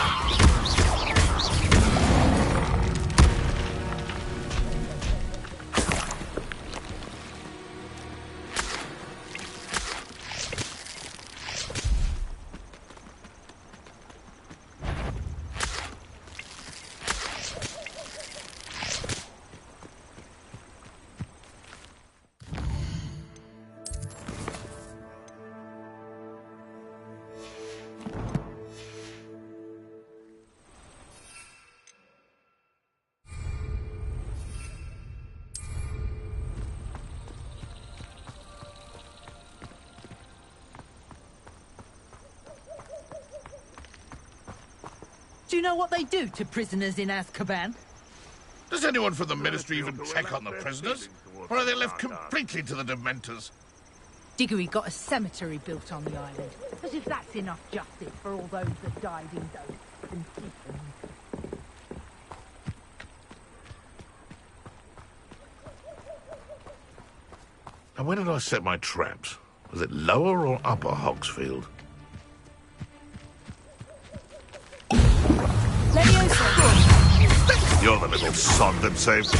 Do you know what they do to prisoners in Azkaban? Does anyone from the Ministry even check on the prisoners? Or are they left completely to the Dementors? Diggory got a cemetery built on the island. As if that's enough justice for all those that died in those conditions. And where did I set my traps? Was it lower or upper Hogsfield? You're the little sod that saved...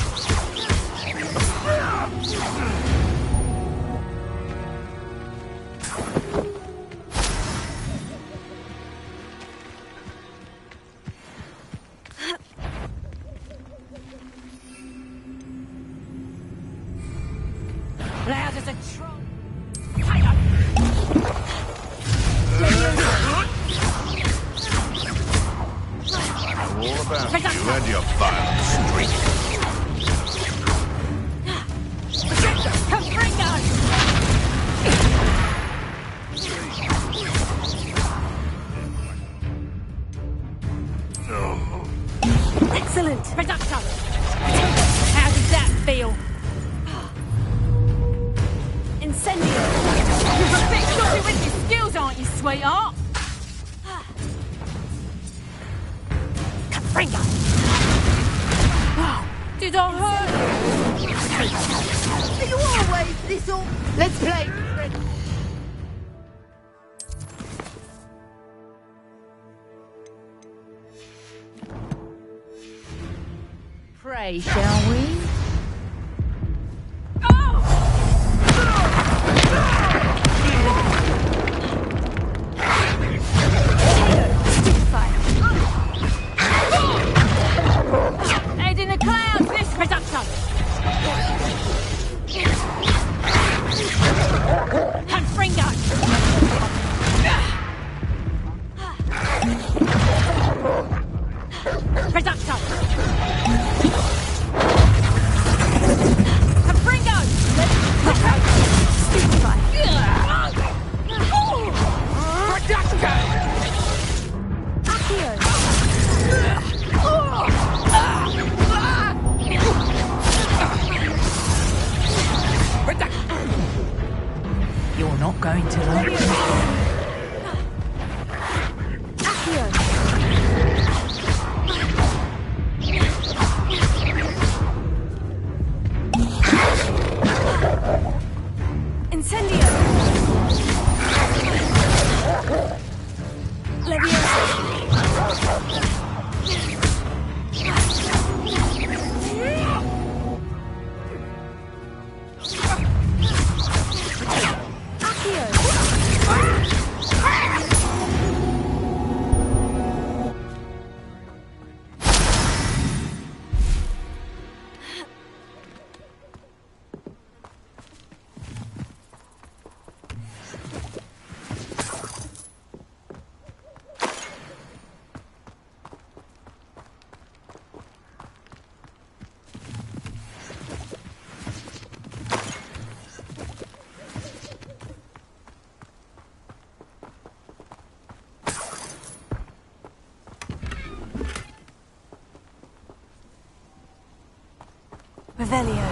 Loud as a troll. All about you and your violent streak. Excellent! Reducto! How does that feel? Incendio! You're a bit sloppy with your skills, aren't you, sweetheart? Capringa! Did I hurt you? Are you always this all? Let's play! Pray, shall we? Head in the clouds, this reducto! Confringo! Reducto! Revelio.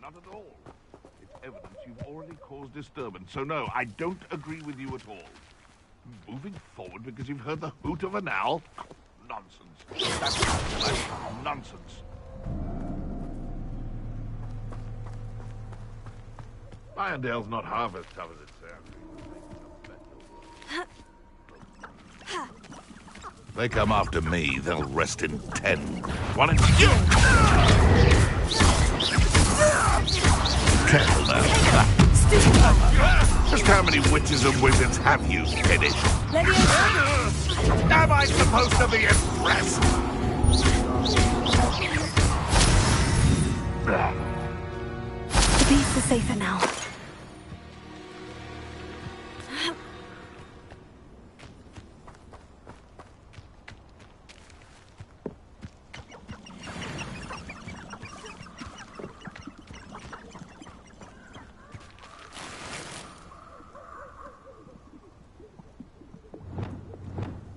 Not at all. It's evidence you've already caused disturbance, so no, I don't agree with you at all. Moving forward because you've heard the hoot of an owl? Nonsense. That's nonsense. Irondale's not half as tough as it sounds. If they come after me, they'll rest in 10. Why don't you... Careful now. Just how many witches and wizards have you finished? Am I supposed to be impressed? The beasts are safer now.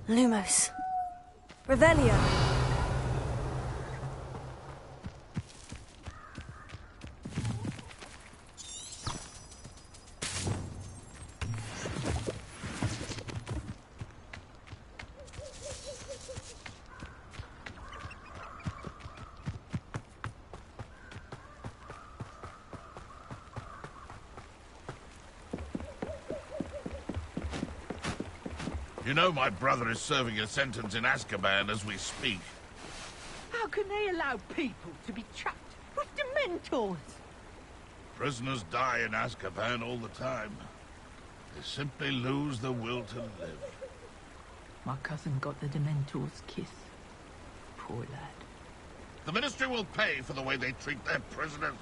Lumos. Revelio. You know my brother is serving a sentence in Azkaban as we speak. How can they allow people to be trapped with Dementors? Prisoners die in Azkaban all the time. They simply lose the will to live. My cousin got the Dementor's kiss. Poor lad. The Ministry will pay for the way they treat their prisoners.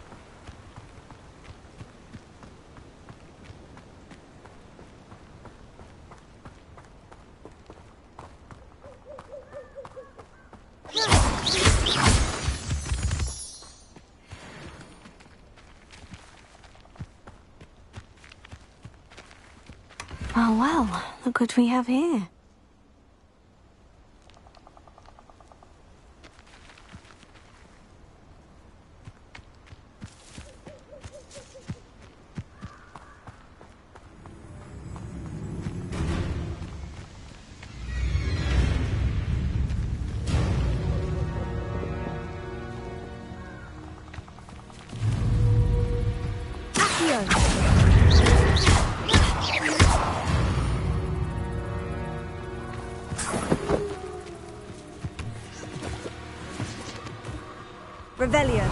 Oh well, look what we have here. Revelio.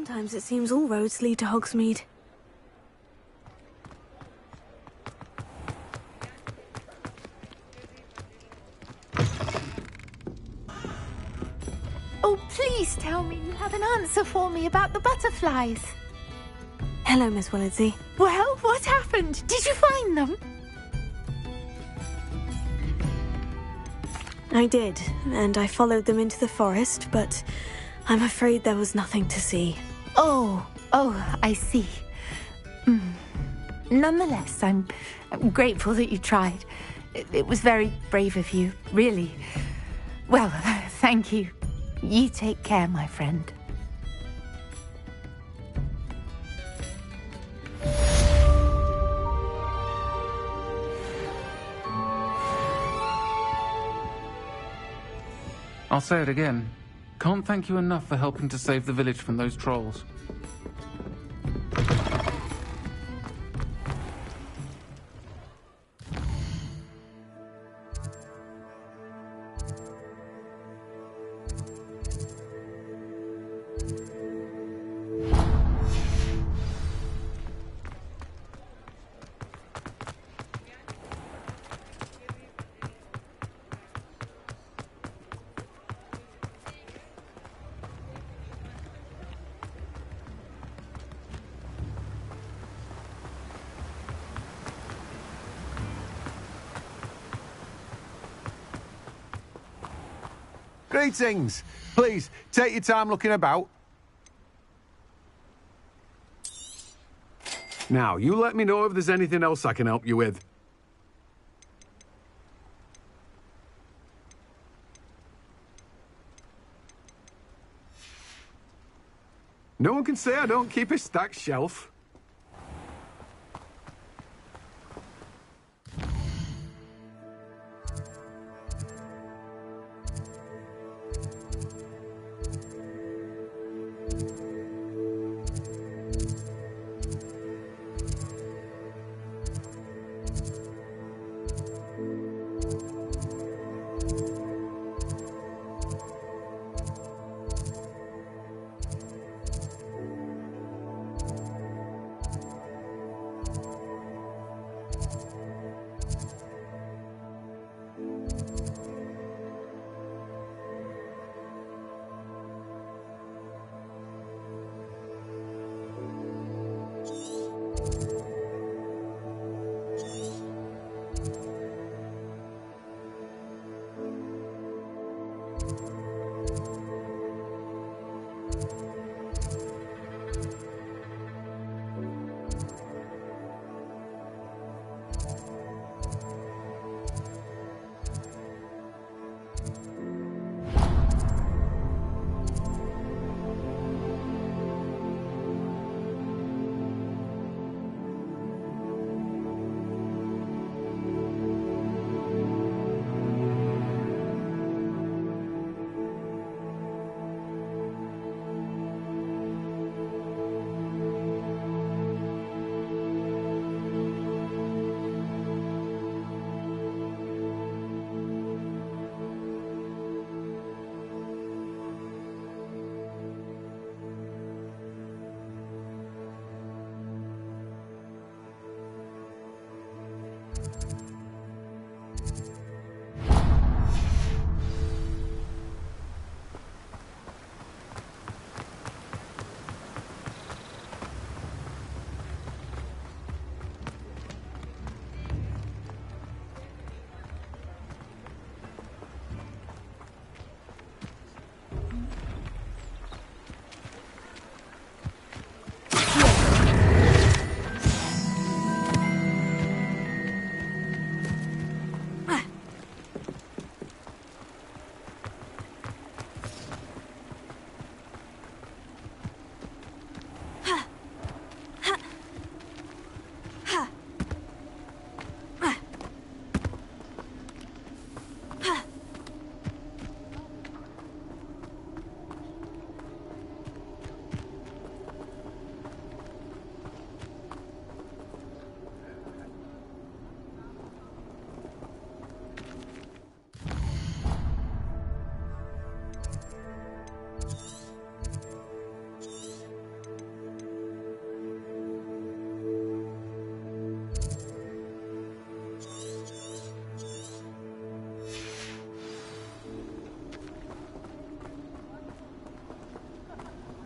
Sometimes it seems all roads lead to Hogsmeade. Oh, please tell me you have an answer for me about the butterflies. Hello, Miss Willardsey. Well, what happened? Did you find them? I did, and I followed them into the forest, but I'm afraid there was nothing to see. Oh, I see. Nonetheless, I'm grateful that you tried. It was very brave of you, really. Well, thank you. You take care, my friend. I'll say it again. Can't thank you enough for helping to save the village from those trolls. Greetings. Please, take your time looking about. Now, you let me know if there's anything else I can help you with. No one can say I don't keep a stacked shelf.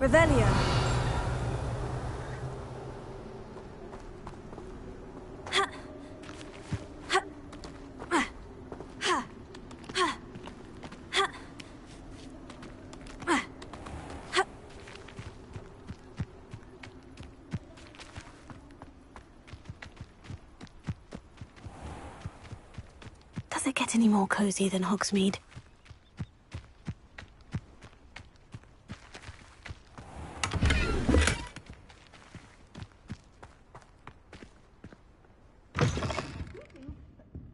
Revelio. Does it get any more cozy than Hogsmeade?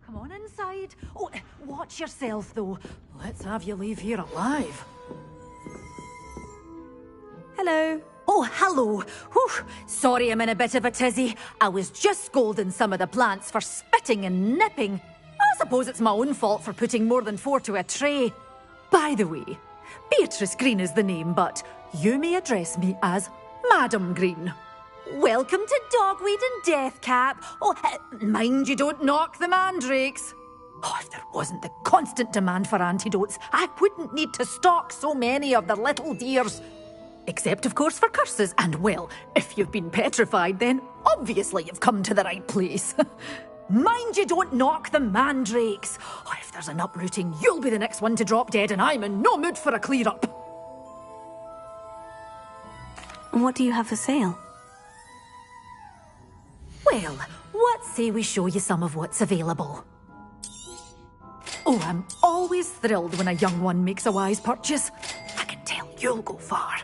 Come on inside. Oh, watch yourself, though. Let's have you leave here alive. Hello. Oh, hello. Whew. Sorry I'm in a bit of a tizzy. I was just scolding some of the plants for spitting and nipping. I suppose it's my own fault for putting more than 4 to a tray. By the way, Beatrice Green is the name, but you may address me as Madam Green. Welcome to Dogweed and Deathcap. Oh, mind you don't knock the mandrakes. Oh, if there wasn't the constant demand for antidotes, I wouldn't need to stock so many of the little dears. Except, of course, for curses. And, well, if you've been petrified, then obviously you've come to the right place. Mind you don't knock the mandrakes. Oh, if there's an uprooting, you'll be the next one to drop dead, and I'm in no mood for a clear-up. And what do you have for sale? Well, what say we show you some of what's available? Oh, I'm always thrilled when a young one makes a wise purchase. I can tell you'll go far.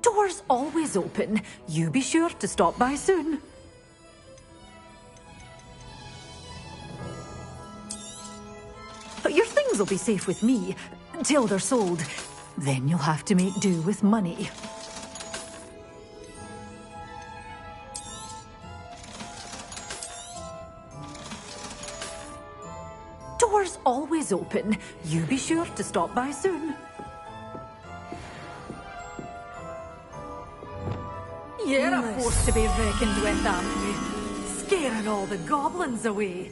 Doors always open. You be sure to stop by soon. But your things will be safe with me, till they're sold. Then you'll have to make do with money. Doors always open. You be sure to stop by soon. You're a force to be reckoned with, aren't you? Scaring all the goblins away.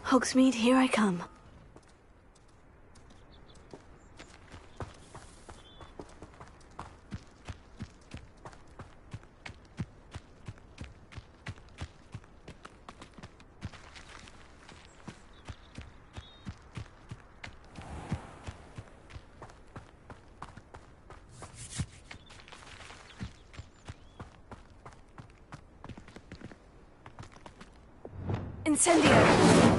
Hogsmeade, here I come. Incendio!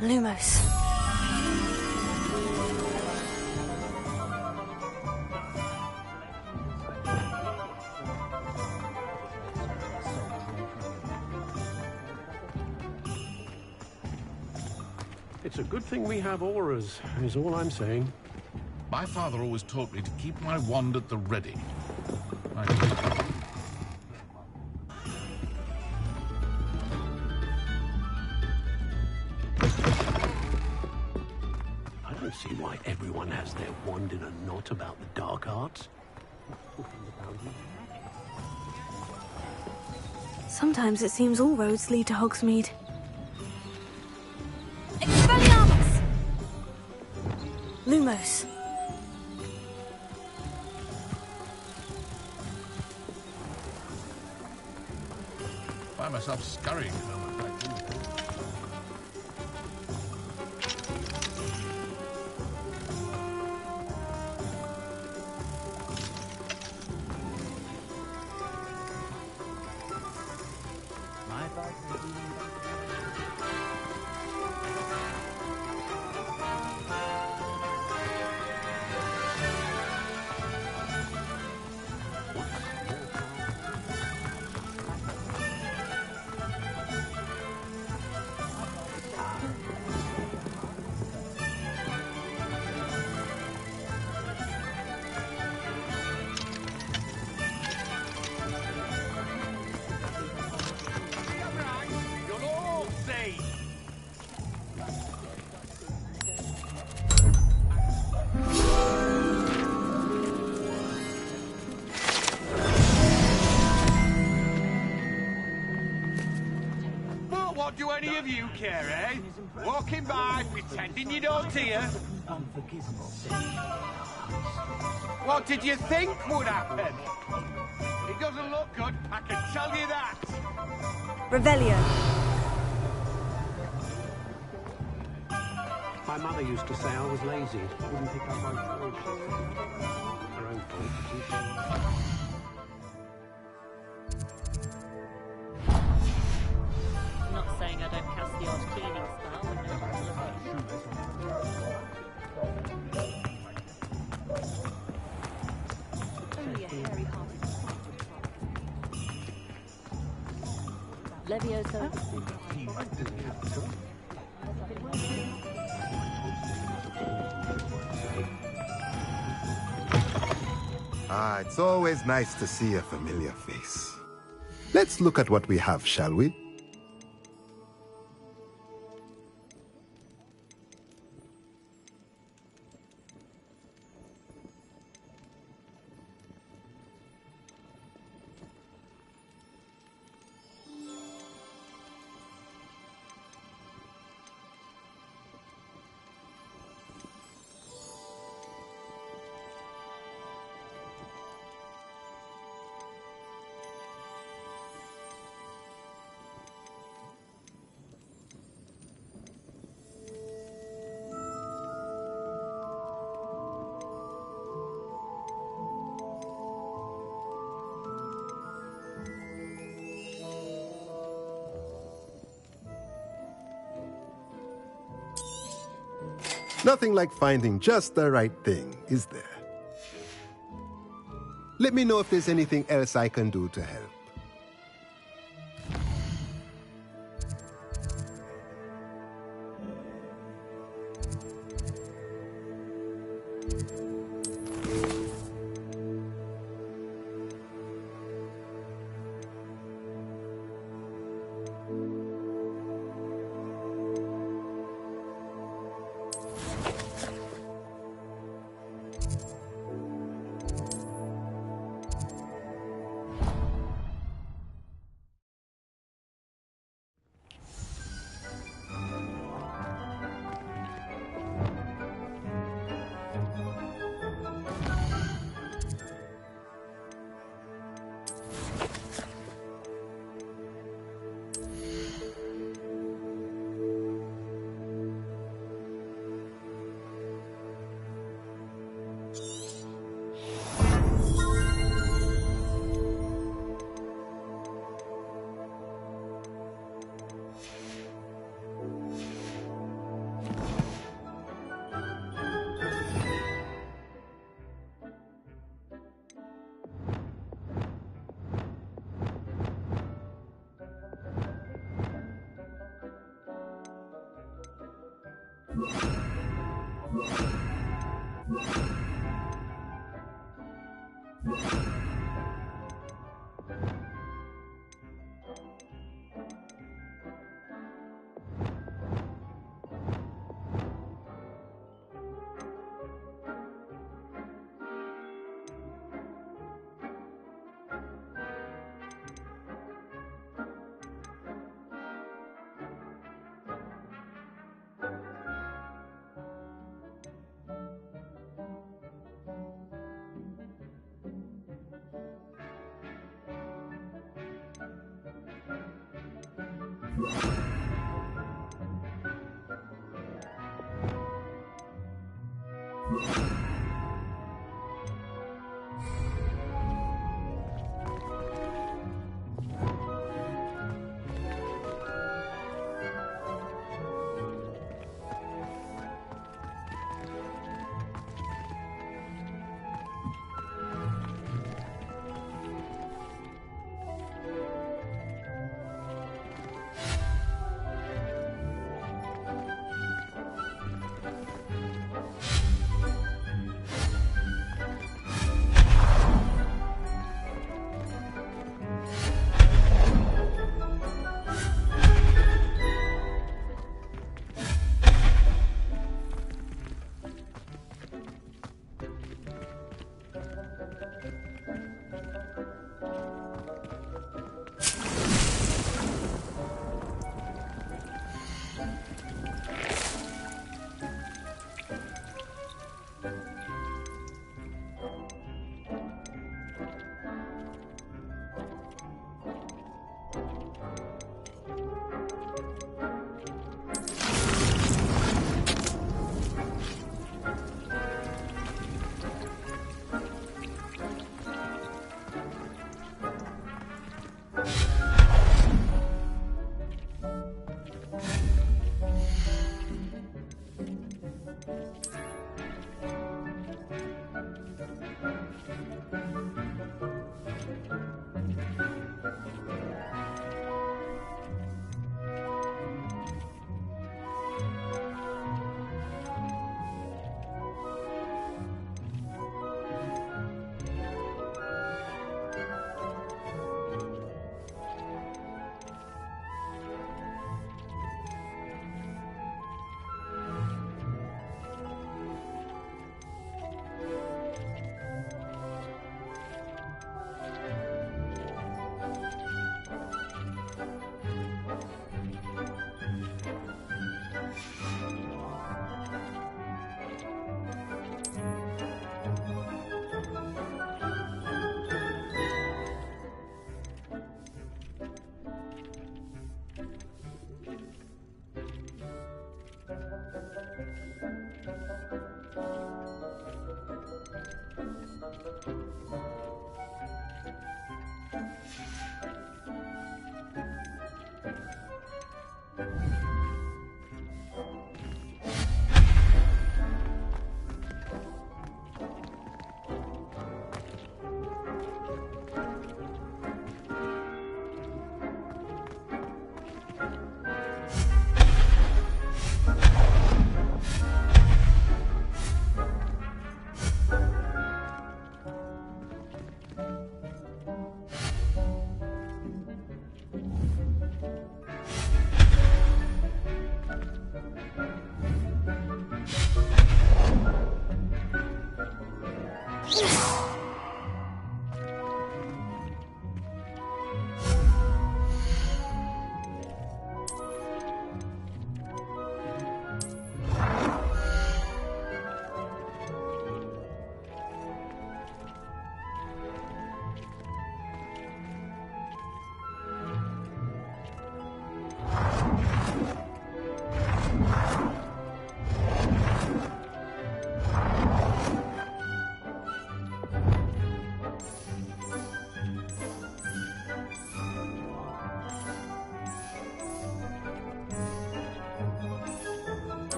Lumos. It's a good thing we have auras, is all I'm saying. My father always taught me to keep my wand at the ready. I don't see why everyone has their wand in a knot about the dark arts. Sometimes it seems all roads lead to Hogsmeade. Expelliarmus! Lumos. find myself scurrying down the back. What do any of you care, eh? Walking by, pretending you don't hear. What did you think would happen? It doesn't look good, I can tell you that. Revelio. My mother used to say I was lazy. Wouldn't pick up my chores. Her own fault. I'm not saying I don't cast the odd cleaning spell when no one's looking. Only a hairy-hearted Leviosa. Ah, it's always nice to see a familiar face. Let's look at what we have, shall we? Nothing like finding just the right thing, is there? Let me know if there's anything else I can do to help.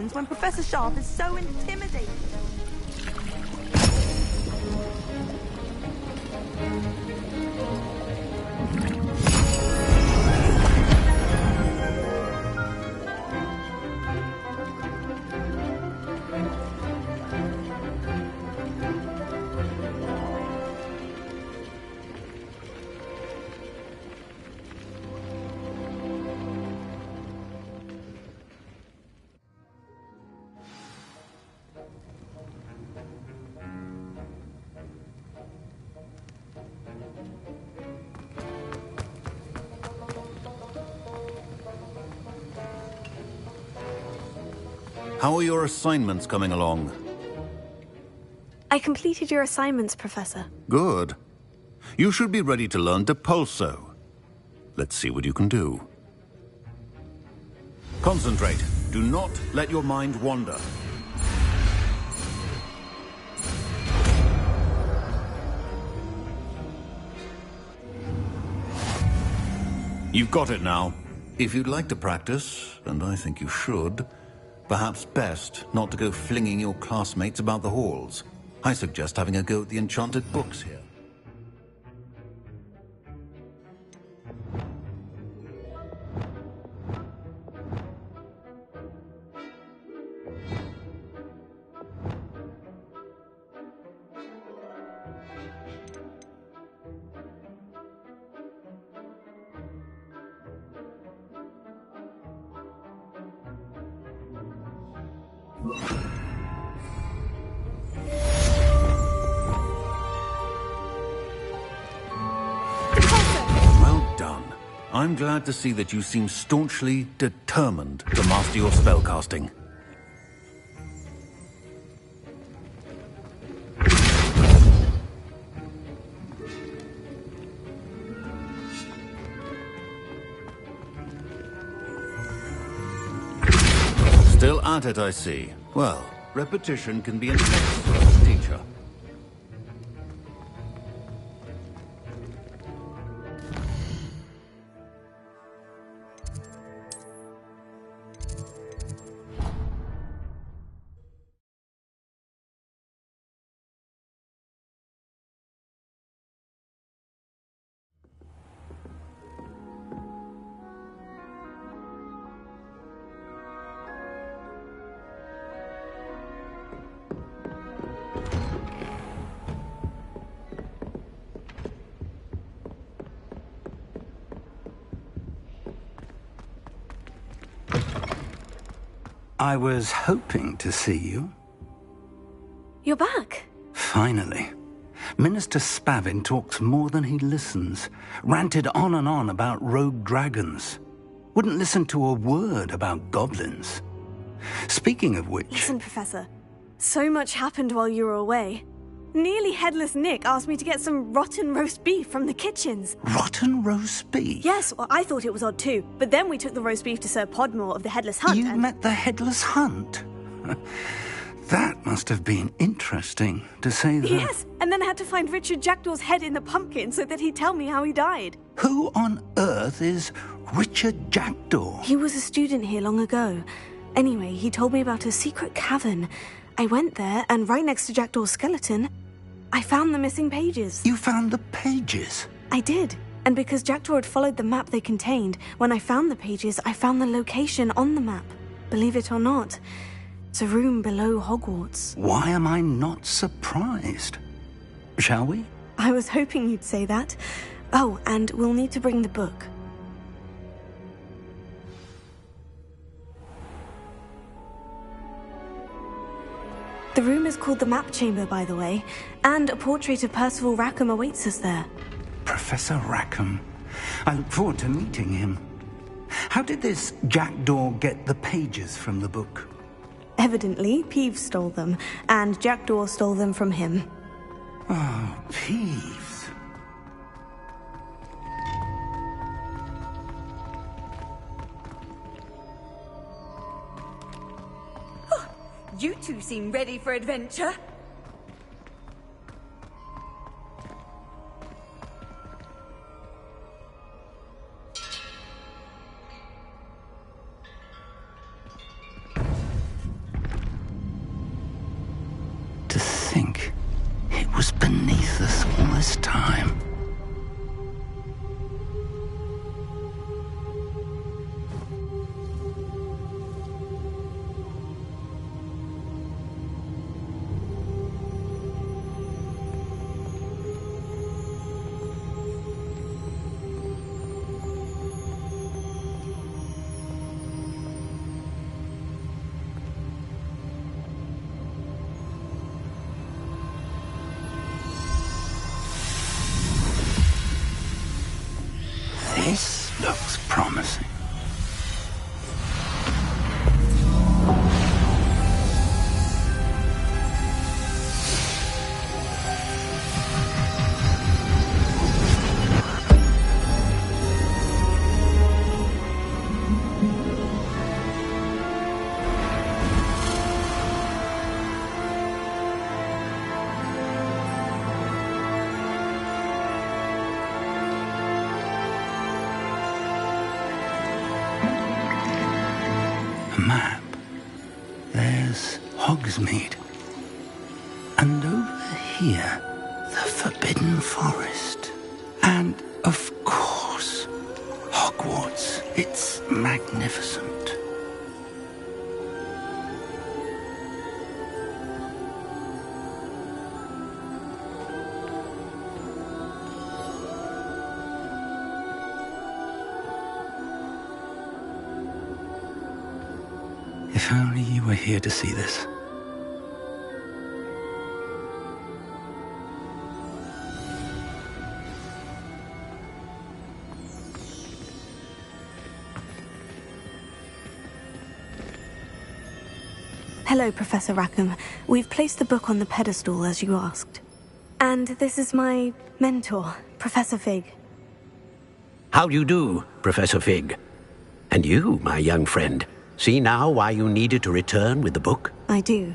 questions when Professor Sharp is so intimidating? How are your assignments coming along? I completed your assignments, Professor. Good. You should be ready to learn Depulso. Let's see what you can do. Concentrate. Do not let your mind wander. You've got it now. If you'd like to practice, and I think you should, perhaps best not to go flinging your classmates about the halls. I suggest having a go at the enchanted books here. Well done. I'm glad to see that you seem staunchly determined to master your spellcasting. Still at it, I see. Well, repetition can be an excellent teacher. I was hoping to see you. You're back. Finally. Minister Spavin talks more than he listens. Ranted on and on about rogue dragons. Wouldn't listen to a word about goblins. Speaking of which... Listen, Professor. So much happened while you were away. Nearly Headless Nick asked me to get some rotten roast beef from the kitchens. Rotten roast beef? Yes, well, I thought it was odd too. But then we took the roast beef to Sir Podmore of the Headless Hunt. You met the Headless Hunt? That must have been interesting, to say the... Yes, and then I had to find Richard Jackdaw's head in the pumpkin so that he'd tell me how he died. Who on earth is Richard Jackdaw? He was a student here long ago. Anyway, he told me about a secret cavern. I went there, and right next to Jackdaw's skeleton, I found the missing pages. You found the pages? I did. And because Jackdaw had followed the map they contained, when I found the pages, I found the location on the map. Believe it or not, it's a room below Hogwarts. Why am I not surprised? Shall we? I was hoping you'd say that. Oh, and we'll need to bring the book. The room is called the Map Chamber, by the way, and a portrait of Percival Rackham awaits us there. Professor Rackham. I look forward to meeting him. How did this Jackdaw get the pages from the book? Evidently, Peeves stole them, and Jackdaw stole them from him. Oh, Peeves. You two seem ready for adventure. the smallest time. This looks promising. Map. There's Hogsmeade. And over here, the Forbidden Forest. And, of course, Hogwarts. It's magnificent. If only you were here to see this. Hello, Professor Rackham. We've placed the book on the pedestal as you asked. And this is my mentor, Professor Fig. How do you do, Professor Fig? And you, my young friend, see now why you needed to return with the book? I do.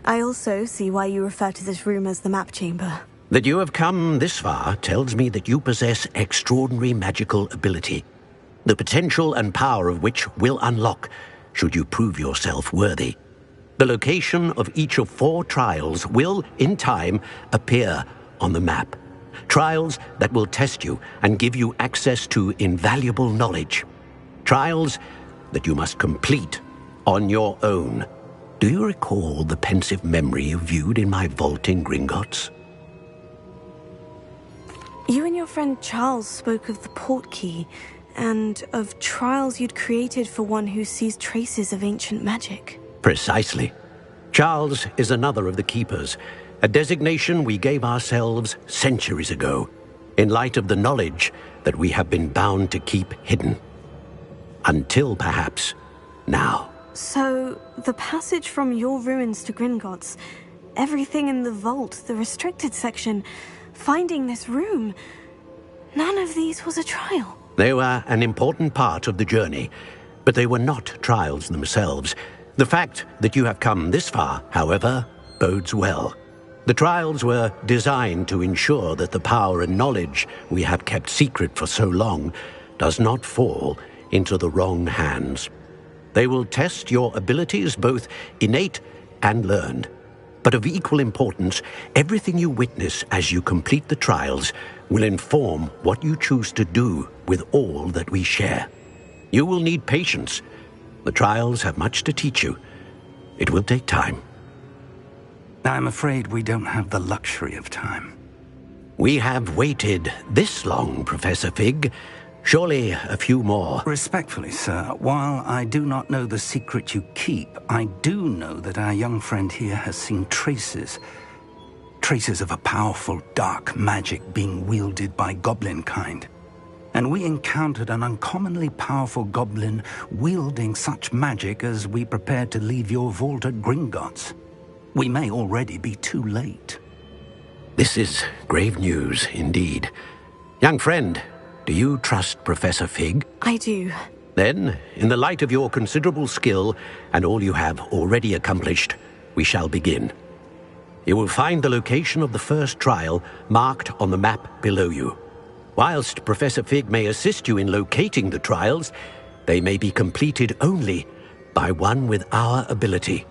I also see why you refer to this room as the map chamber. That you have come this far tells me that you possess extraordinary magical ability, the potential and power of which will unlock should you prove yourself worthy. The location of each of 4 trials will, in time, appear on the map. Trials that will test you and give you access to invaluable knowledge. Trials that you must complete on your own. Do you recall the pensive memory you viewed in my vault in Gringotts? You and your friend Charles spoke of the portkey, and of trials you'd created for one who sees traces of ancient magic. Precisely. Charles is another of the Keepers, a designation we gave ourselves centuries ago, in light of the knowledge that we have been bound to keep hidden. Until, perhaps, now. So, the passage from your ruins to Gringotts, everything in the vault, the restricted section, finding this room, none of these was a trial. They were an important part of the journey, but they were not trials themselves. The fact that you have come this far, however, bodes well. The trials were designed to ensure that the power and knowledge we have kept secret for so long does not fall into the wrong hands. They will test your abilities, both innate and learned. But of equal importance, everything you witness as you complete the trials will inform what you choose to do with all that we share. You will need patience. The trials have much to teach you. It will take time. I'm afraid we don't have the luxury of time. We have waited this long, Professor Fig. Surely a few more. Respectfully, sir, while I do not know the secret you keep, I do know that our young friend here has seen traces of a powerful dark magic being wielded by goblin kind. And we encountered an uncommonly powerful goblin wielding such magic as we prepared to leave your vault at Gringotts. We may already be too late. This is grave news, indeed. Young friend, do you trust Professor Fig? I do. Then, in the light of your considerable skill and all you have already accomplished, we shall begin. You will find the location of the first trial marked on the map below you. Whilst Professor Fig may assist you in locating the trials, they may be completed only by one with our ability.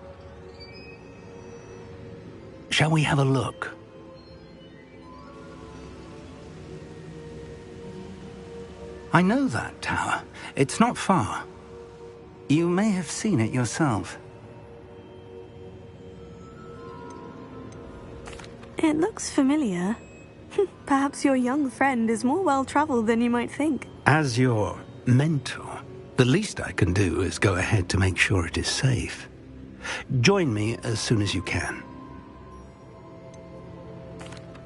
Shall we have a look? I know that tower. It's not far. You may have seen it yourself. It looks familiar. Perhaps your young friend is more well-traveled than you might think. As your mentor, the least I can do is go ahead to make sure it is safe. Join me as soon as you can.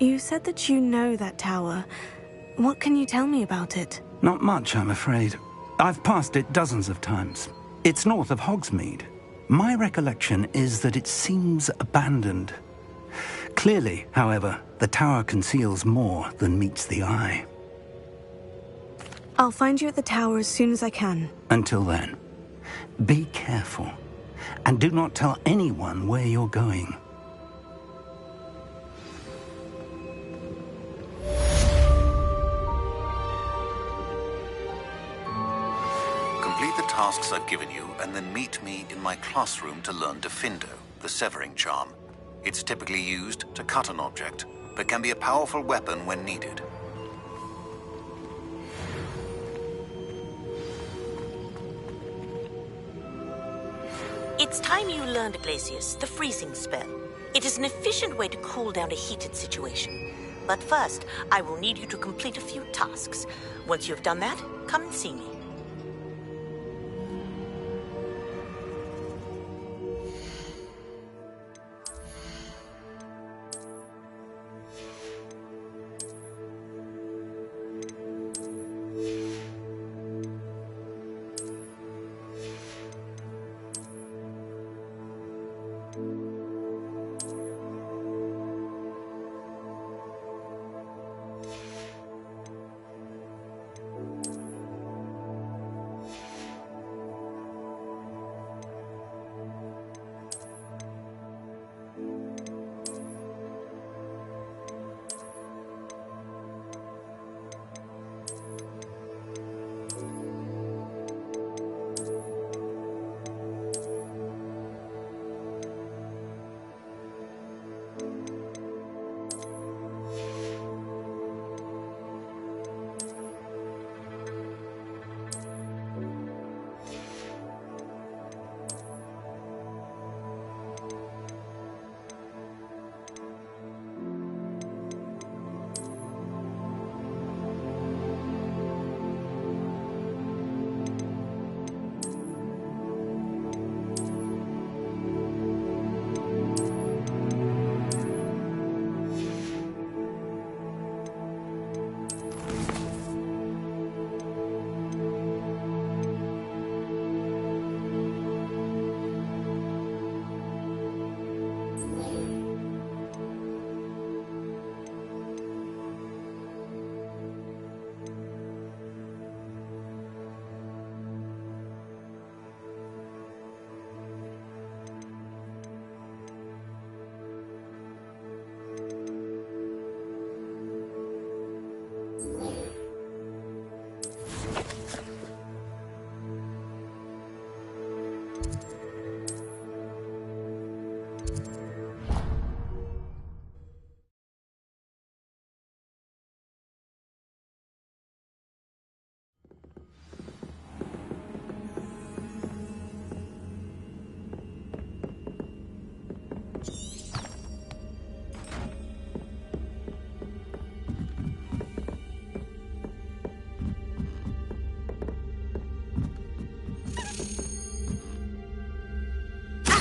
You said that you know that tower. What can you tell me about it? Not much, I'm afraid. I've passed it dozens of times. It's north of Hogsmeade. My recollection is that it seems abandoned. Clearly, however, the tower conceals more than meets the eye. I'll find you at the tower as soon as I can. Until then, be careful, and do not tell anyone where you're going. Complete the tasks I've given you, and then meet me in my classroom to learn Defindo, the severing charm. It's typically used to cut an object, but can be a powerful weapon when needed. It's time you learned, Glacius, the freezing spell. It is an efficient way to cool down a heated situation. But first, I will need you to complete a few tasks. Once you've done that, come and see me.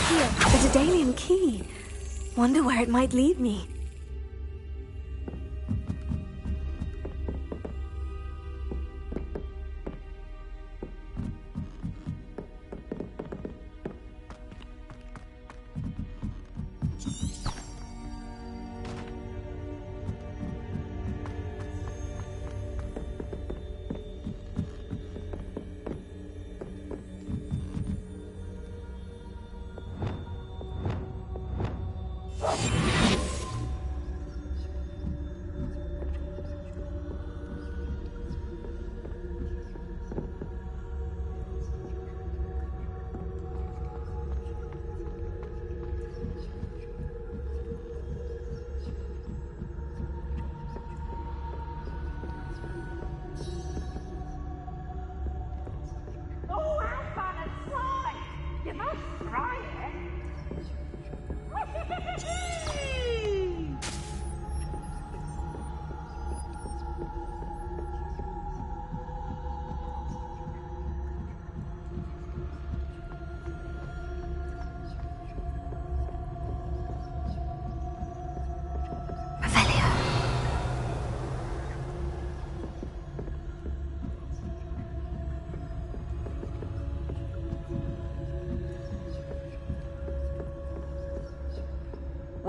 The Daedalian key. Wonder where it might lead me.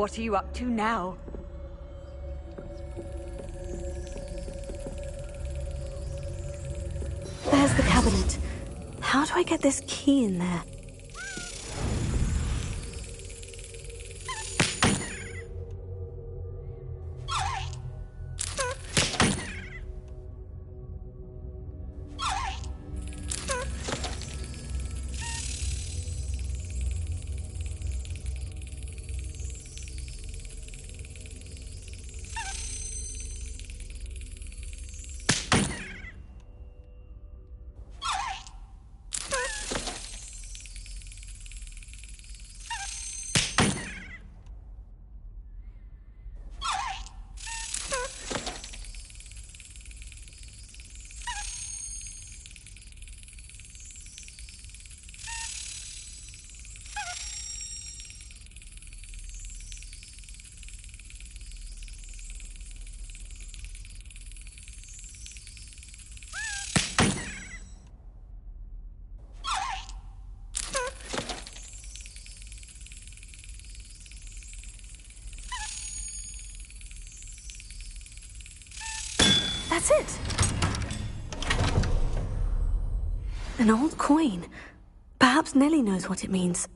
What are you up to now? There's the cabinet. How do I get this key in there? That's it! An old coin. Perhaps Nellie knows what it means.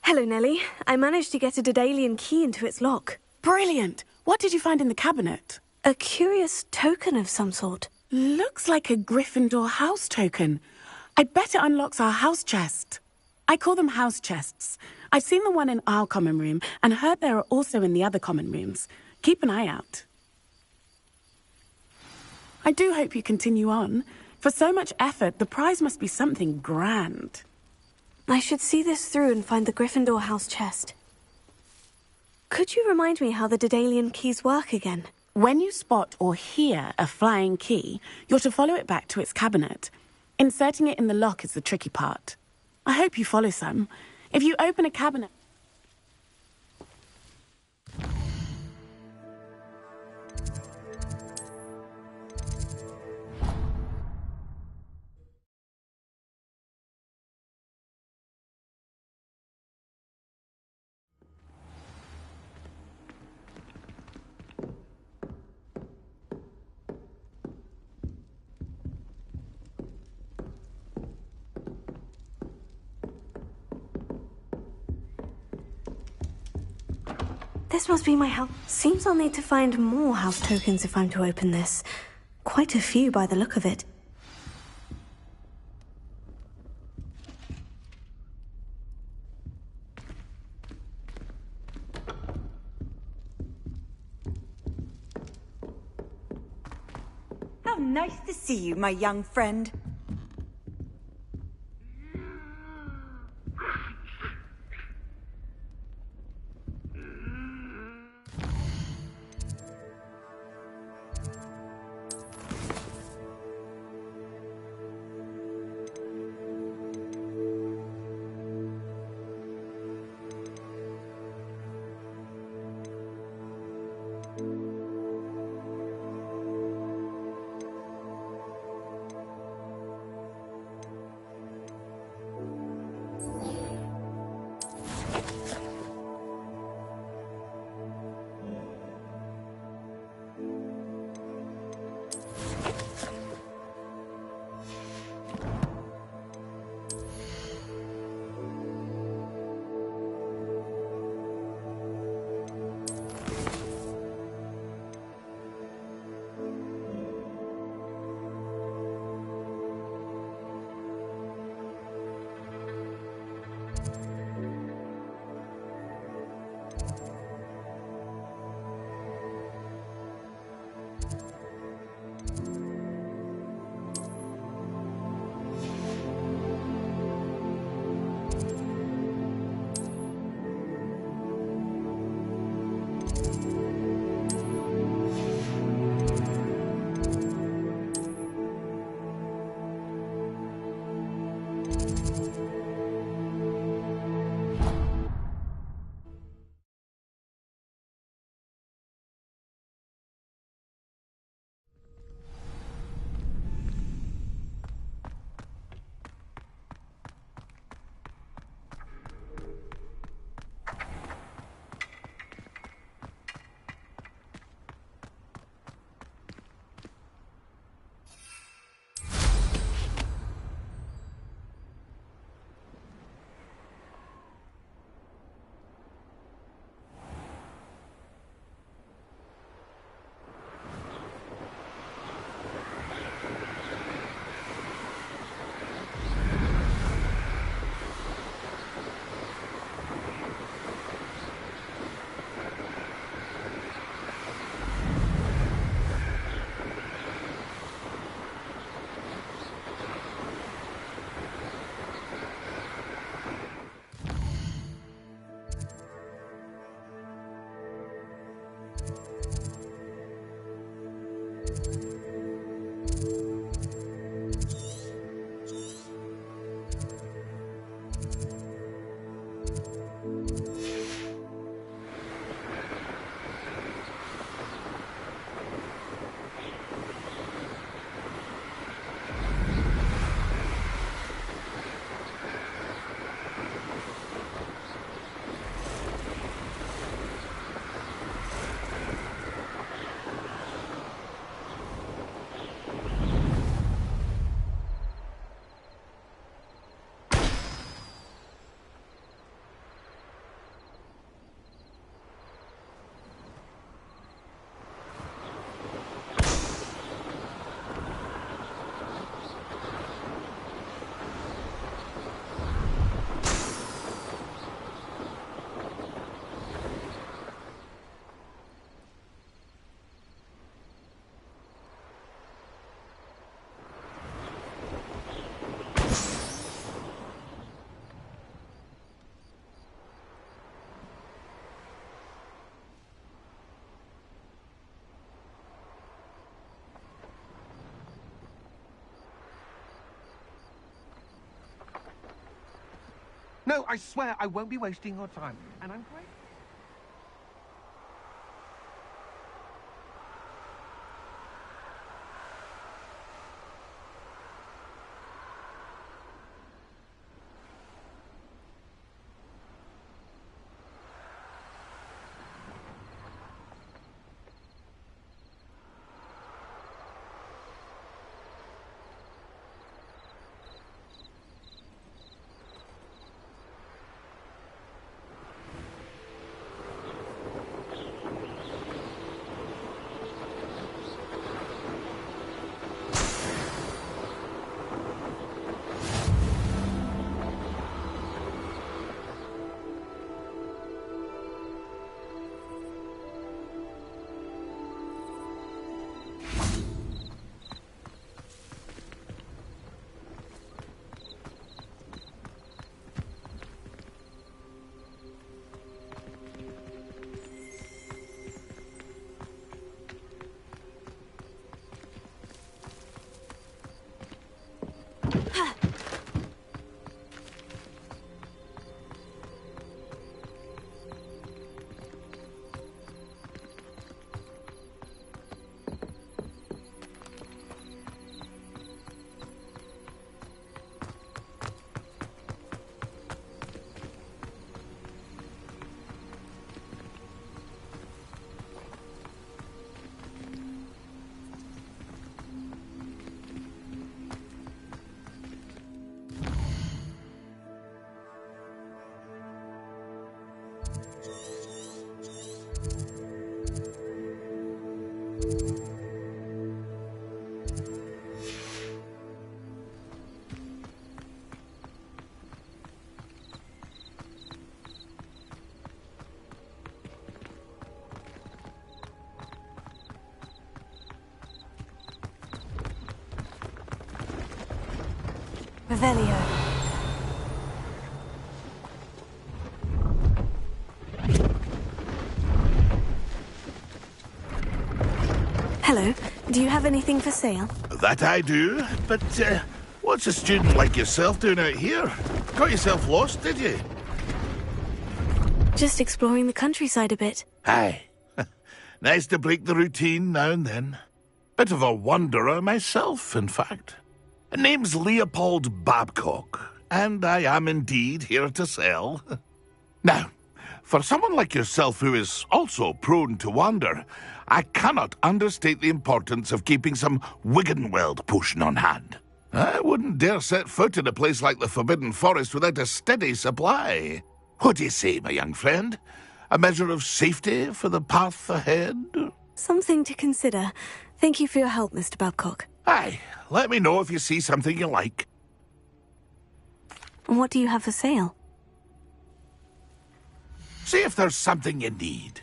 Hello, Nellie. I managed to get a Daedalian key into its lock. Brilliant! What did you find in the cabinet? A curious token of some sort. Looks like a Gryffindor house token. I bet it unlocks our house chest. I call them house chests. I've seen the one in our common room and heard there are also in the other common rooms. Keep an eye out. I do hope you continue on. For so much effort, the prize must be something grand. I should see this through and find the Gryffindor house chest. Could you remind me how the Daedalian keys work again? When you spot or hear a flying key, you're to follow it back to its cabinet. Inserting it in the lock is the tricky part. I hope you follow some. If you open a cabinet... This must be my house. Seems I'll need to find more house tokens if I'm to open this. Quite a few by the look of it. How nice to see you, my young friend. No, I swear I won't be wasting your time. And I'm grateful. Revelio. Hello. Do you have anything for sale? That I do, but what's a student like yourself doing out here? Got yourself lost, did you? Just exploring the countryside a bit. Aye. Nice to break the routine now and then. Bit of a wanderer myself, in fact. Name's Leopold Babcock, and I am indeed here to sell. Now, for someone like yourself who is also prone to wander, I cannot understate the importance of keeping some Wiggenweld potion on hand. I wouldn't dare set foot in a place like the Forbidden Forest without a steady supply. What do you say, my young friend? A measure of safety for the path ahead? Something to consider. Thank you for your help, Mr. Babcock. Aye, let me know if you see something you like. What do you have for sale? See if there's something you need.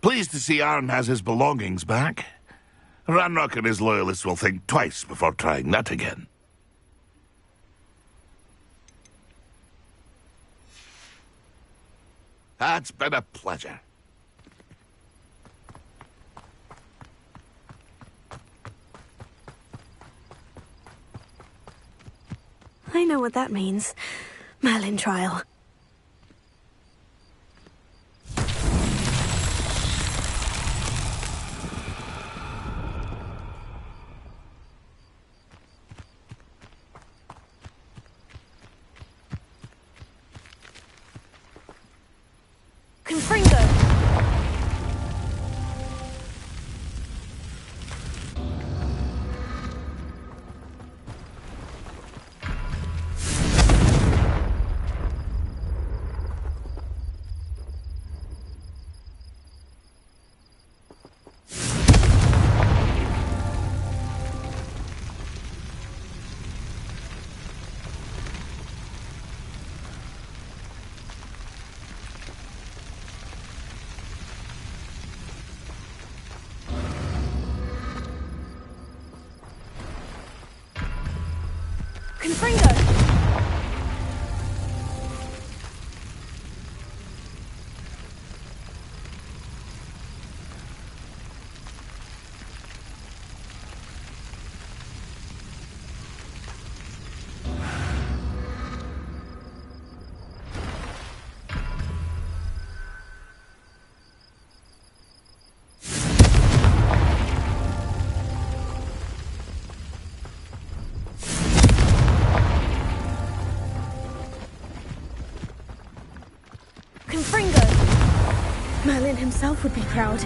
Pleased to see Arn has his belongings back. Ranrock and his loyalists will think twice before trying that again. That's been a pleasure. I know what that means. Merlin trial. Confringo! Confringo! Confringo! Merlin himself would be proud.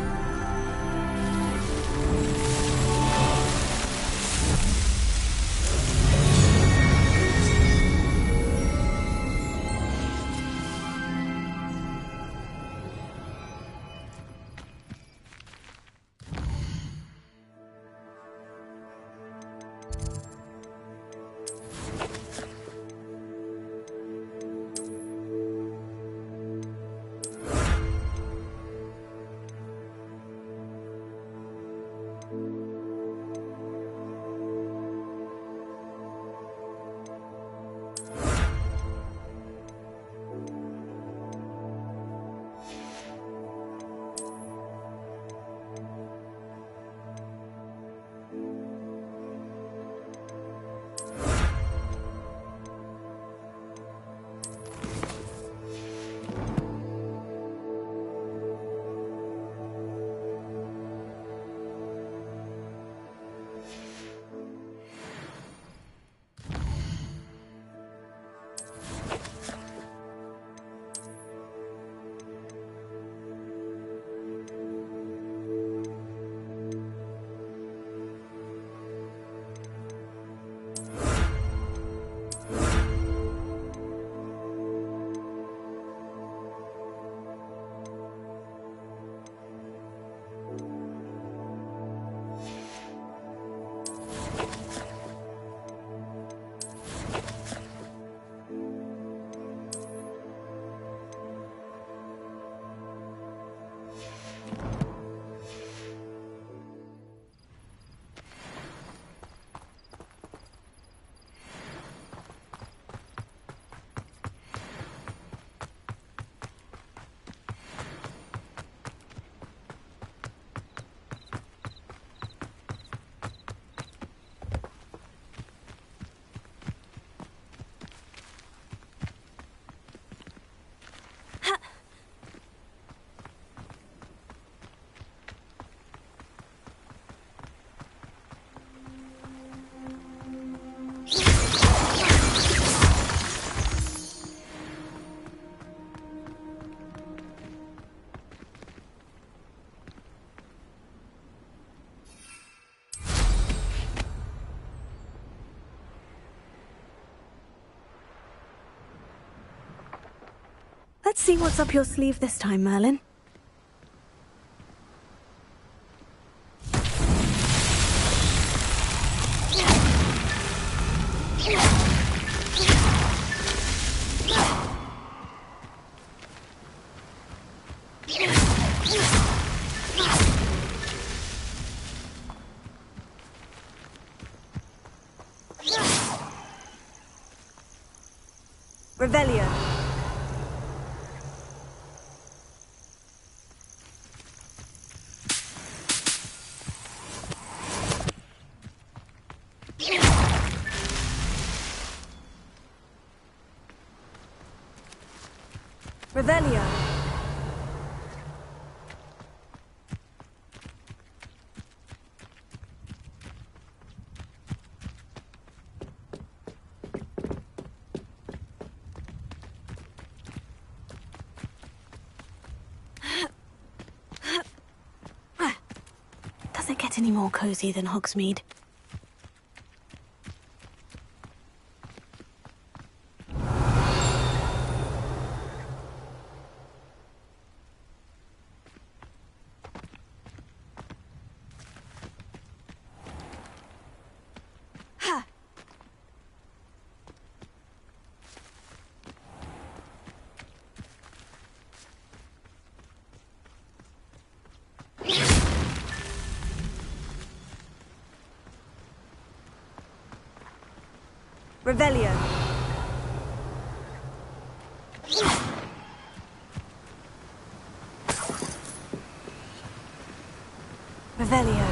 Let's see what's up your sleeve this time, Merlin. Revelio. Revelio. Does it get any more cozy than Hogsmeade? Revelio. Revelio.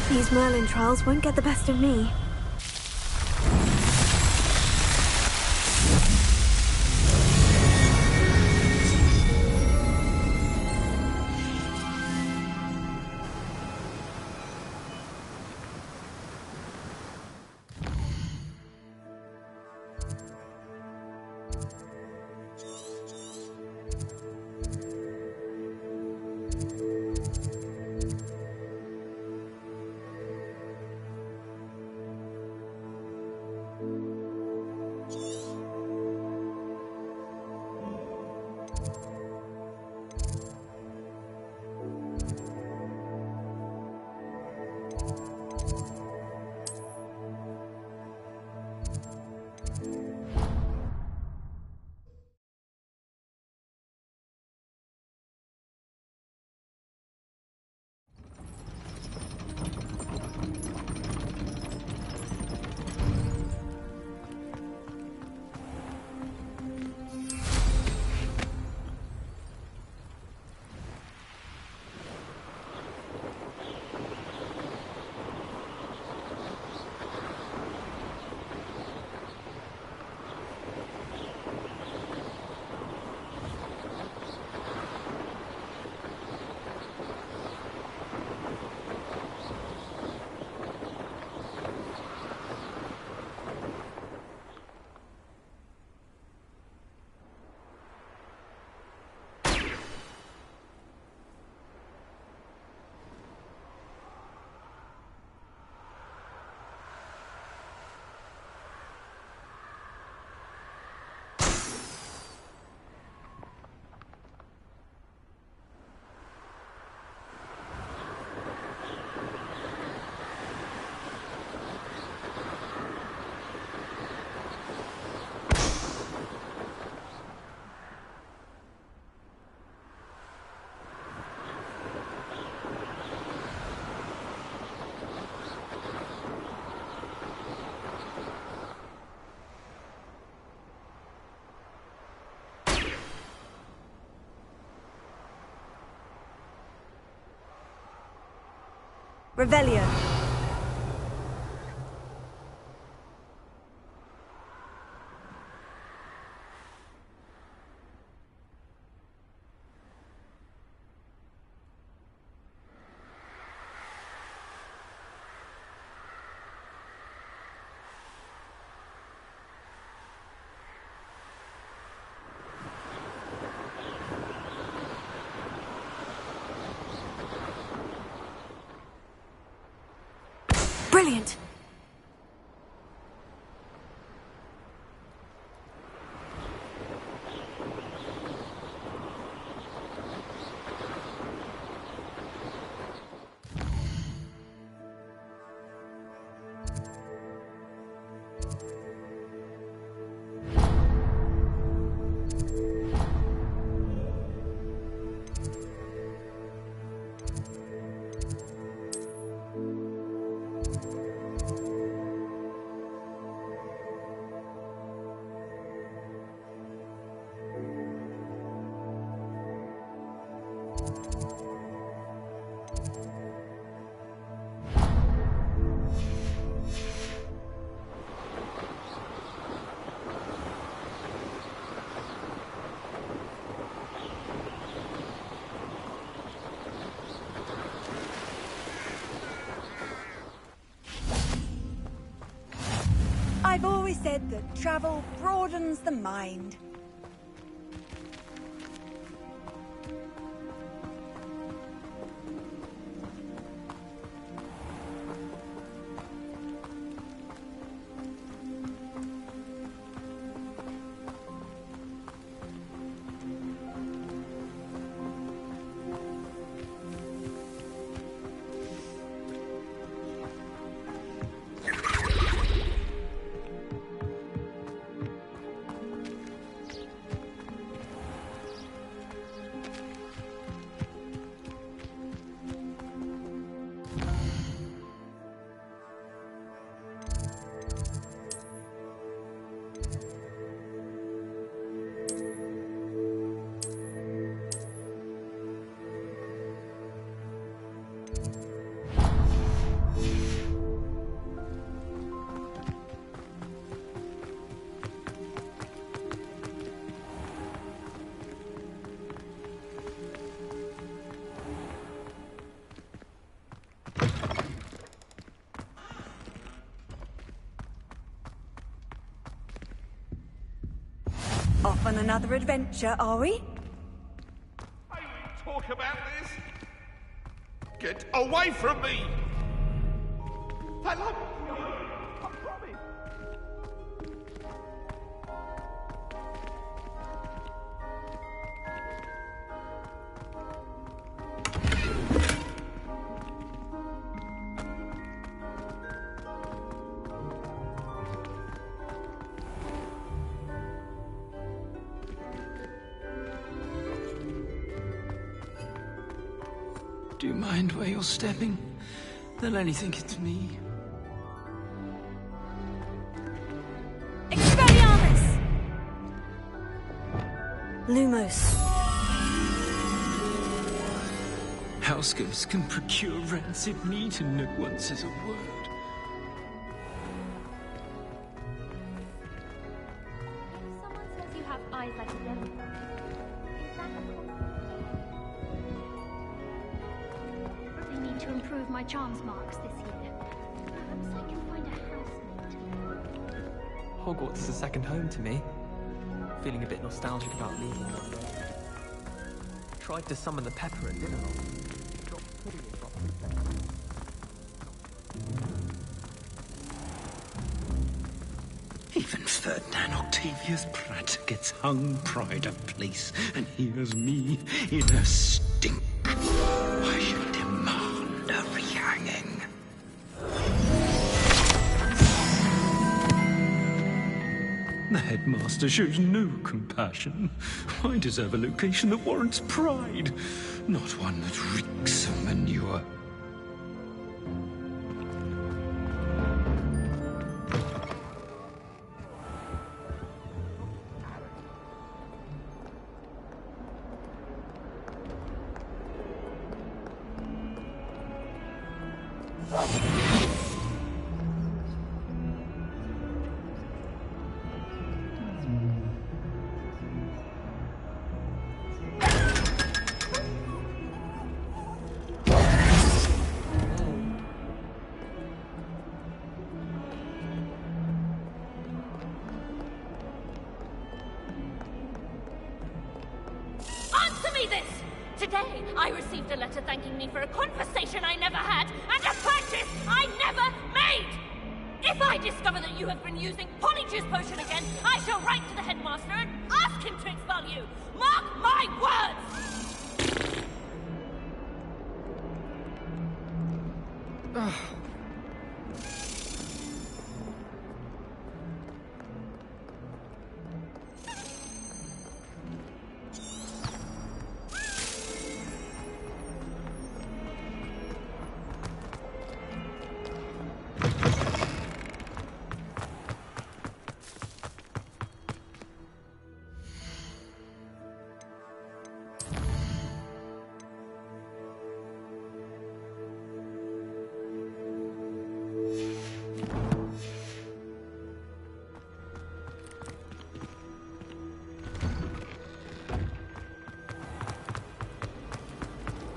These Merlin trials won't get the best of me. Revelio. Brilliant! I've always said that travel broadens the mind. Off on another adventure, are we? I won't talk about this. Get away from me! I love you. I promise. Do you mind where you're stepping? They'll only think it's me. Expelliarmus! Lumos. Housegirls can procure rancid meat and no one says a word. Someone says you have eyes like a devil. Is that I need to improve my charms marks this year. Perhaps I can find a housemate. Hogwarts is a second home to me. Feeling a bit nostalgic about leaving one day. Tried to summon the pepper at dinner. Dropped pudding in front. Even Ferdinand Octavius Pratt gets hung pride of place, and here's me in a stink. I should demand a rehanging. The headmaster shows no compassion. I deserve a location that warrants pride, not one that reeks of manure. Answer me this! Today, I received a letter thanking me for a conversation I never had and a purchase I never made! If I discover that you have been using Polyjuice Potion again, I shall write to the headmaster and ask him to expel you! Mark my words!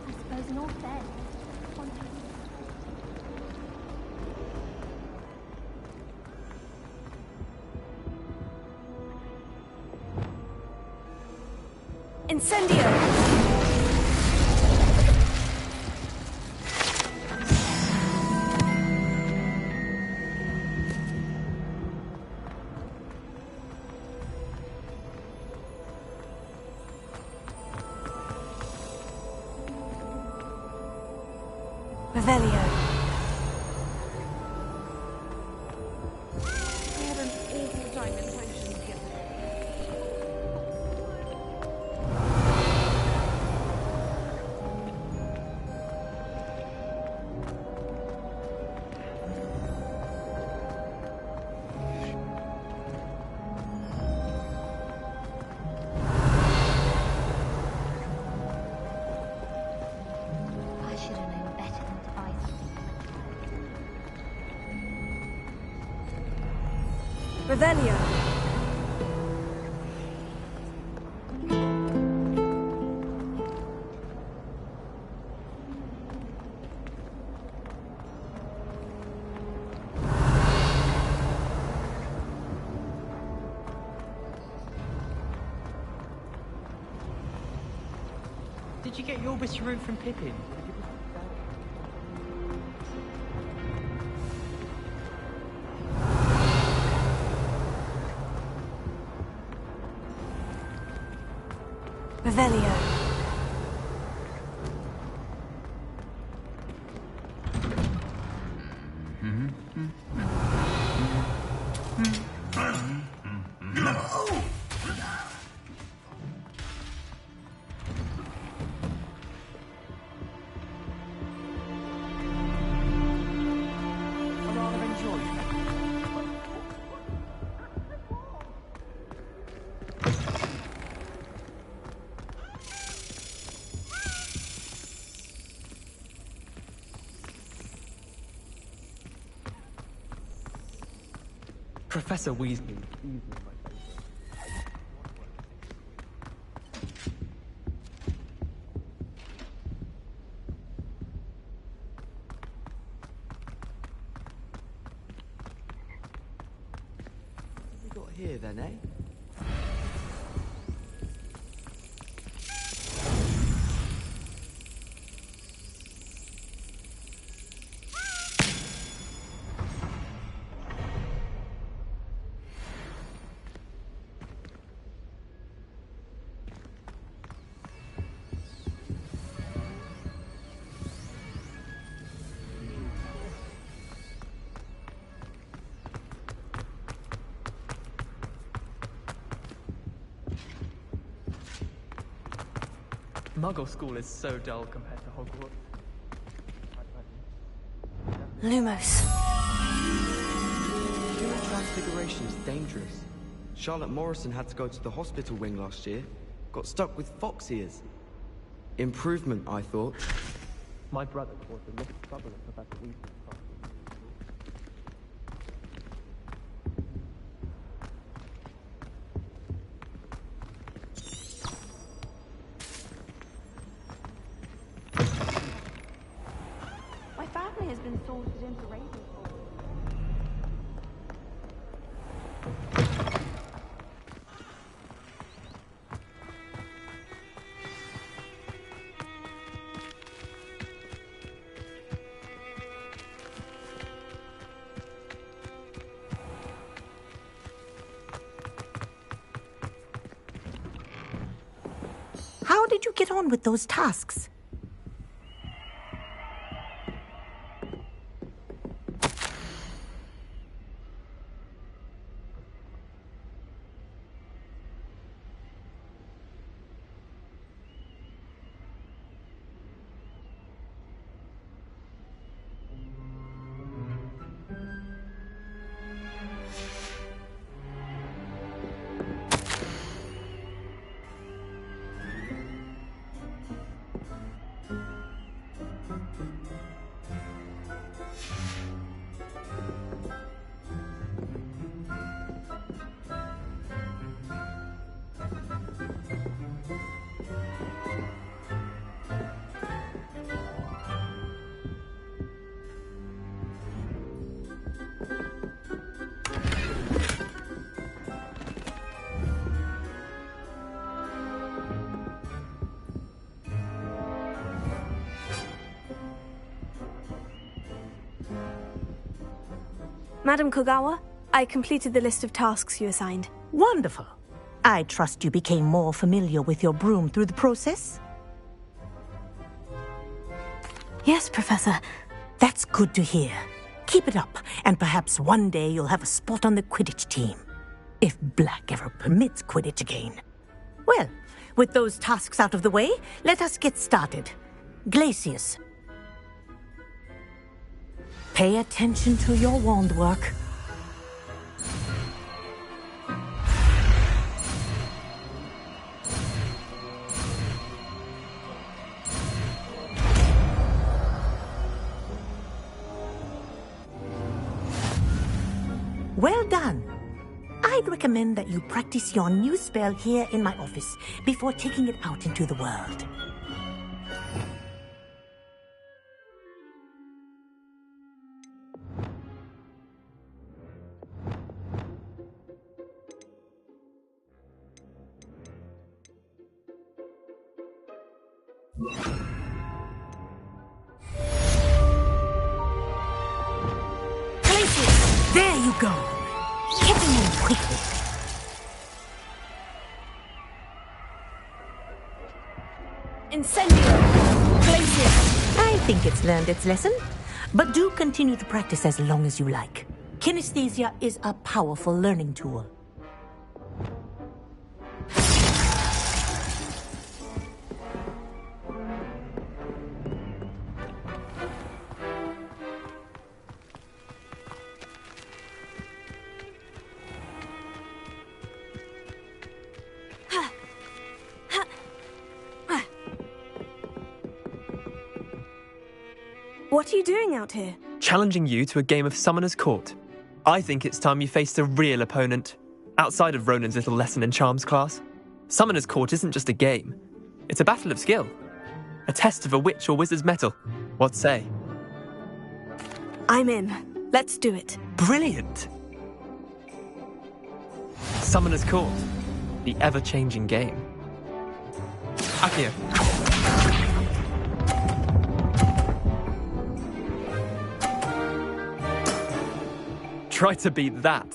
I suppose an old bed. Incendio! Revelio. I had an awful time in potions yesterday. I should have known better Revelio. Did you get your Whisperoo from Pippin? Revelio. Professor Weasley. What have we got here then, eh? Muggle school is so dull compared to Hogwarts. Lumos. Human transfiguration is dangerous. Charlotte Morrison had to go to the hospital wing last year. Got stuck with fox ears. Improvement, I thought. My brother caused a lot of trouble at Professor Weasley's class. My family has been sorted into Ravenclaw. How did you get on with those tasks? Madam Kogawa, I completed the list of tasks you assigned. Wonderful. I trust you became more familiar with your broom through the process? Yes, Professor. That's good to hear. Keep it up, and perhaps one day you'll have a spot on the Quidditch team. If Black ever permits Quidditch again. Well, with those tasks out of the way, let us get started. Glacius. Pay attention to your wand work. Well done. I'd recommend that you practice your new spell here in my office before taking it out into the world. Places! There you go! Get them in quickly. Incendio! Glacius! I think it's learned its lesson, but do continue to practice as long as you like. Kinesthesia is a powerful learning tool. What are you doing out here? Challenging you to a game of Summoner's Court. I think it's time you faced a real opponent, outside of Ronan's little lesson in charms class. Summoner's Court isn't just a game. It's a battle of skill. A test of a witch or wizard's mettle. What say? I'm in. Let's do it. Brilliant! Summoner's Court. The ever-changing game. Akio. Try to beat that.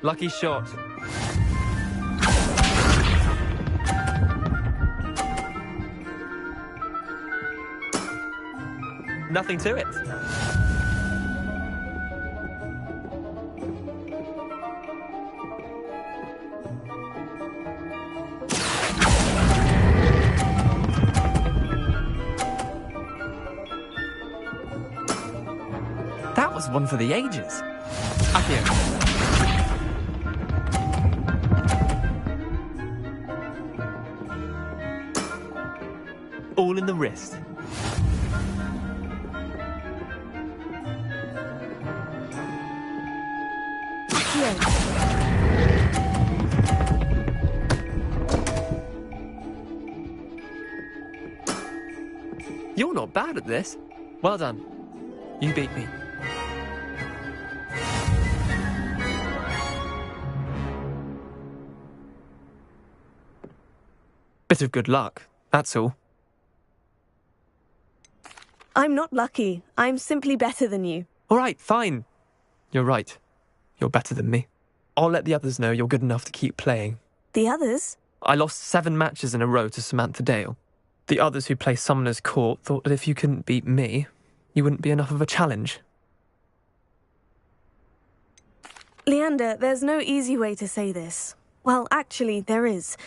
Lucky shot. Nothing to it. That was one for the ages. Akio. All in the wrist. You're not bad at this. Well done. You beat me. Bit of good luck, that's all. I'm not lucky. I'm simply better than you. All right, fine. You're right. You're better than me. I'll let the others know you're good enough to keep playing. The others? I lost 7 matches in a row to Samantha Dale. The others who play Summoner's Court thought that if you couldn't beat me, you wouldn't be enough of a challenge. Leander, there's no easy way to say this. Well, actually, there is.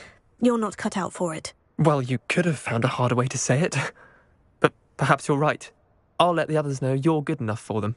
You're not cut out for it. Well, you could have found a harder way to say it. But perhaps you're right. I'll let the others know you're good enough for them.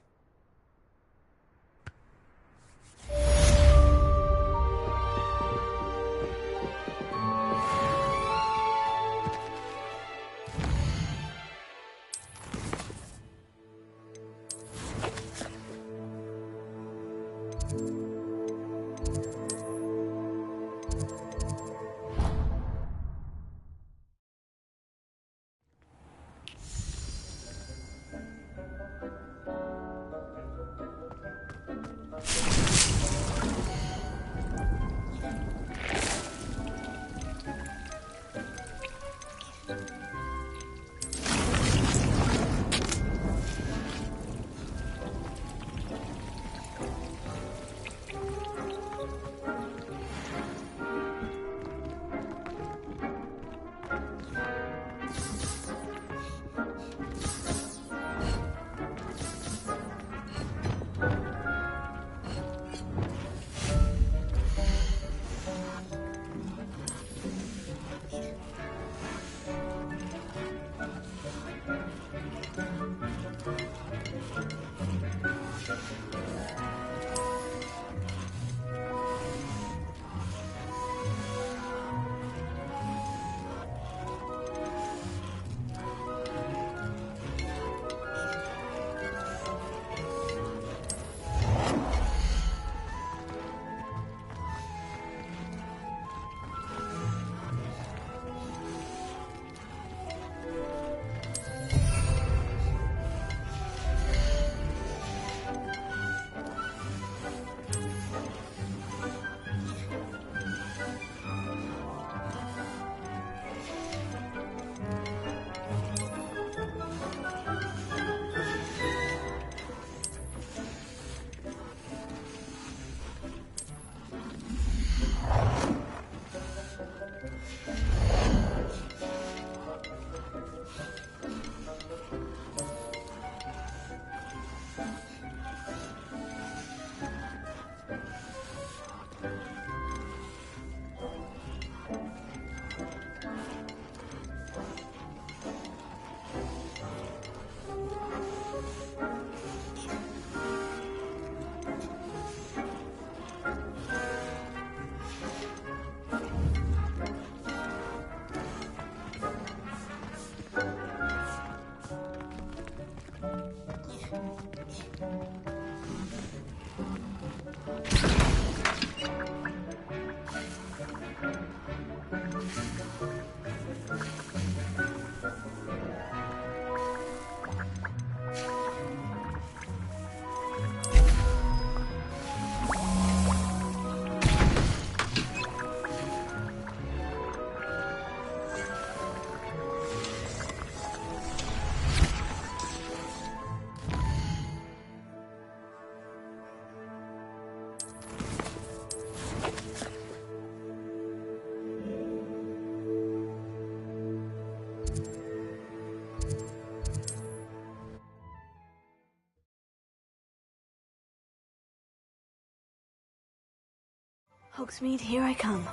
Hogsmeade, here I come.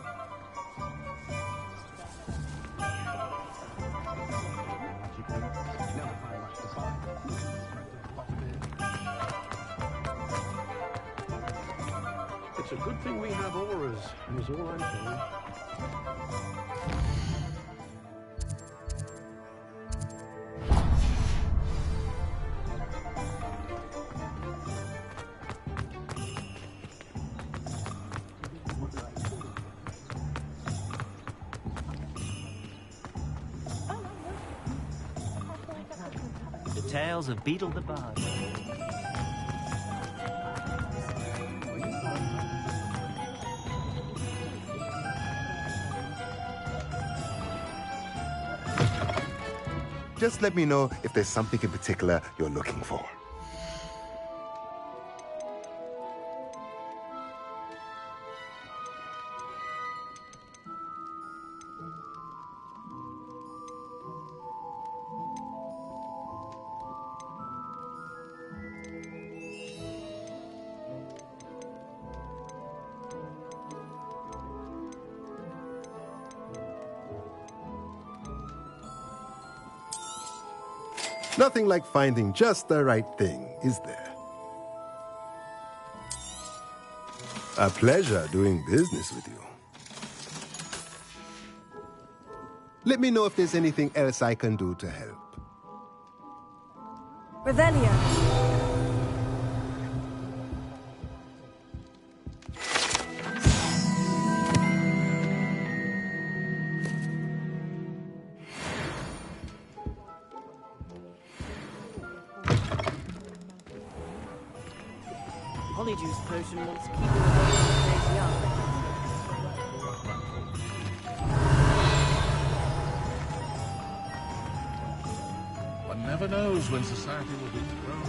It's a good thing we have auras, is all I'm saying. The tales of Beetle the Bard. Just let me know if there's something in particular you're looking for. Nothing like finding just the right thing, is there? A pleasure doing business with you. Let me know if there's anything else I can do to help. Revelio. Polyjuice potion wants to keep your body young. One never knows when society will be thrown.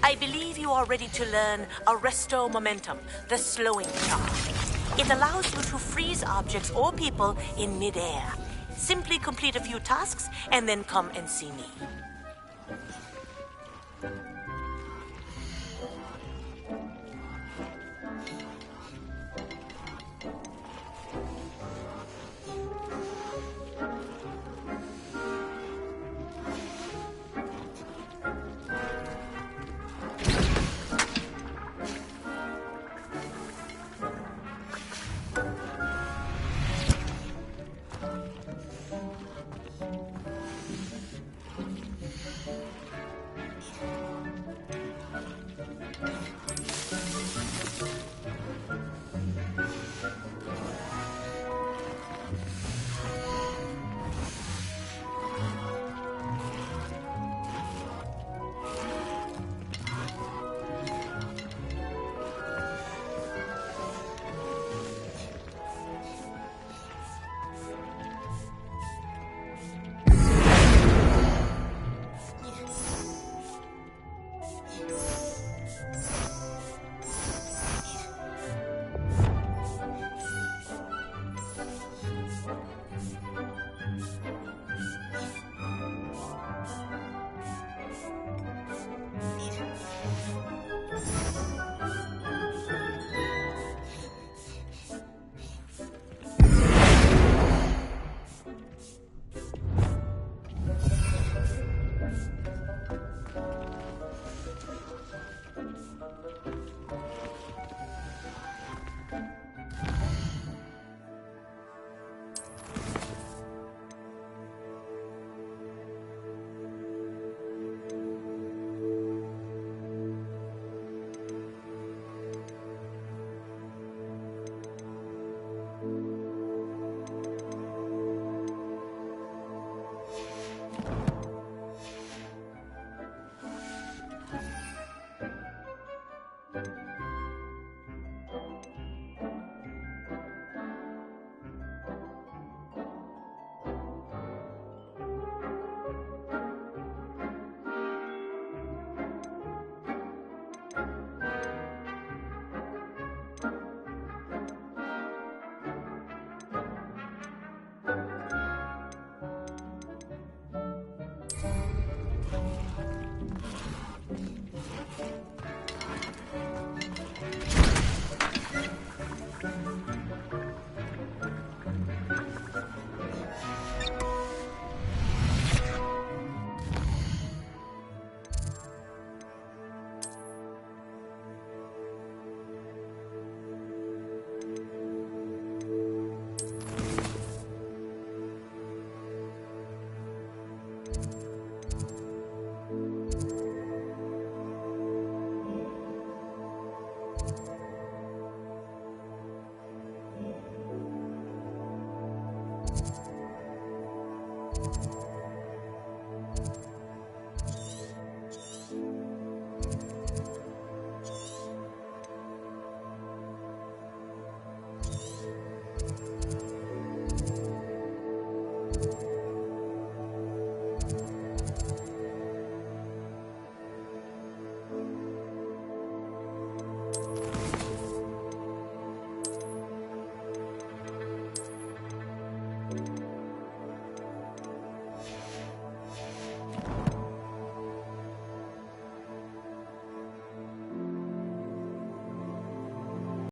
I believe you are ready to learn Arresto Momentum, the slowing charm. It allows you to freeze objects or people in midair. Simply complete a few tasks and then come and see me.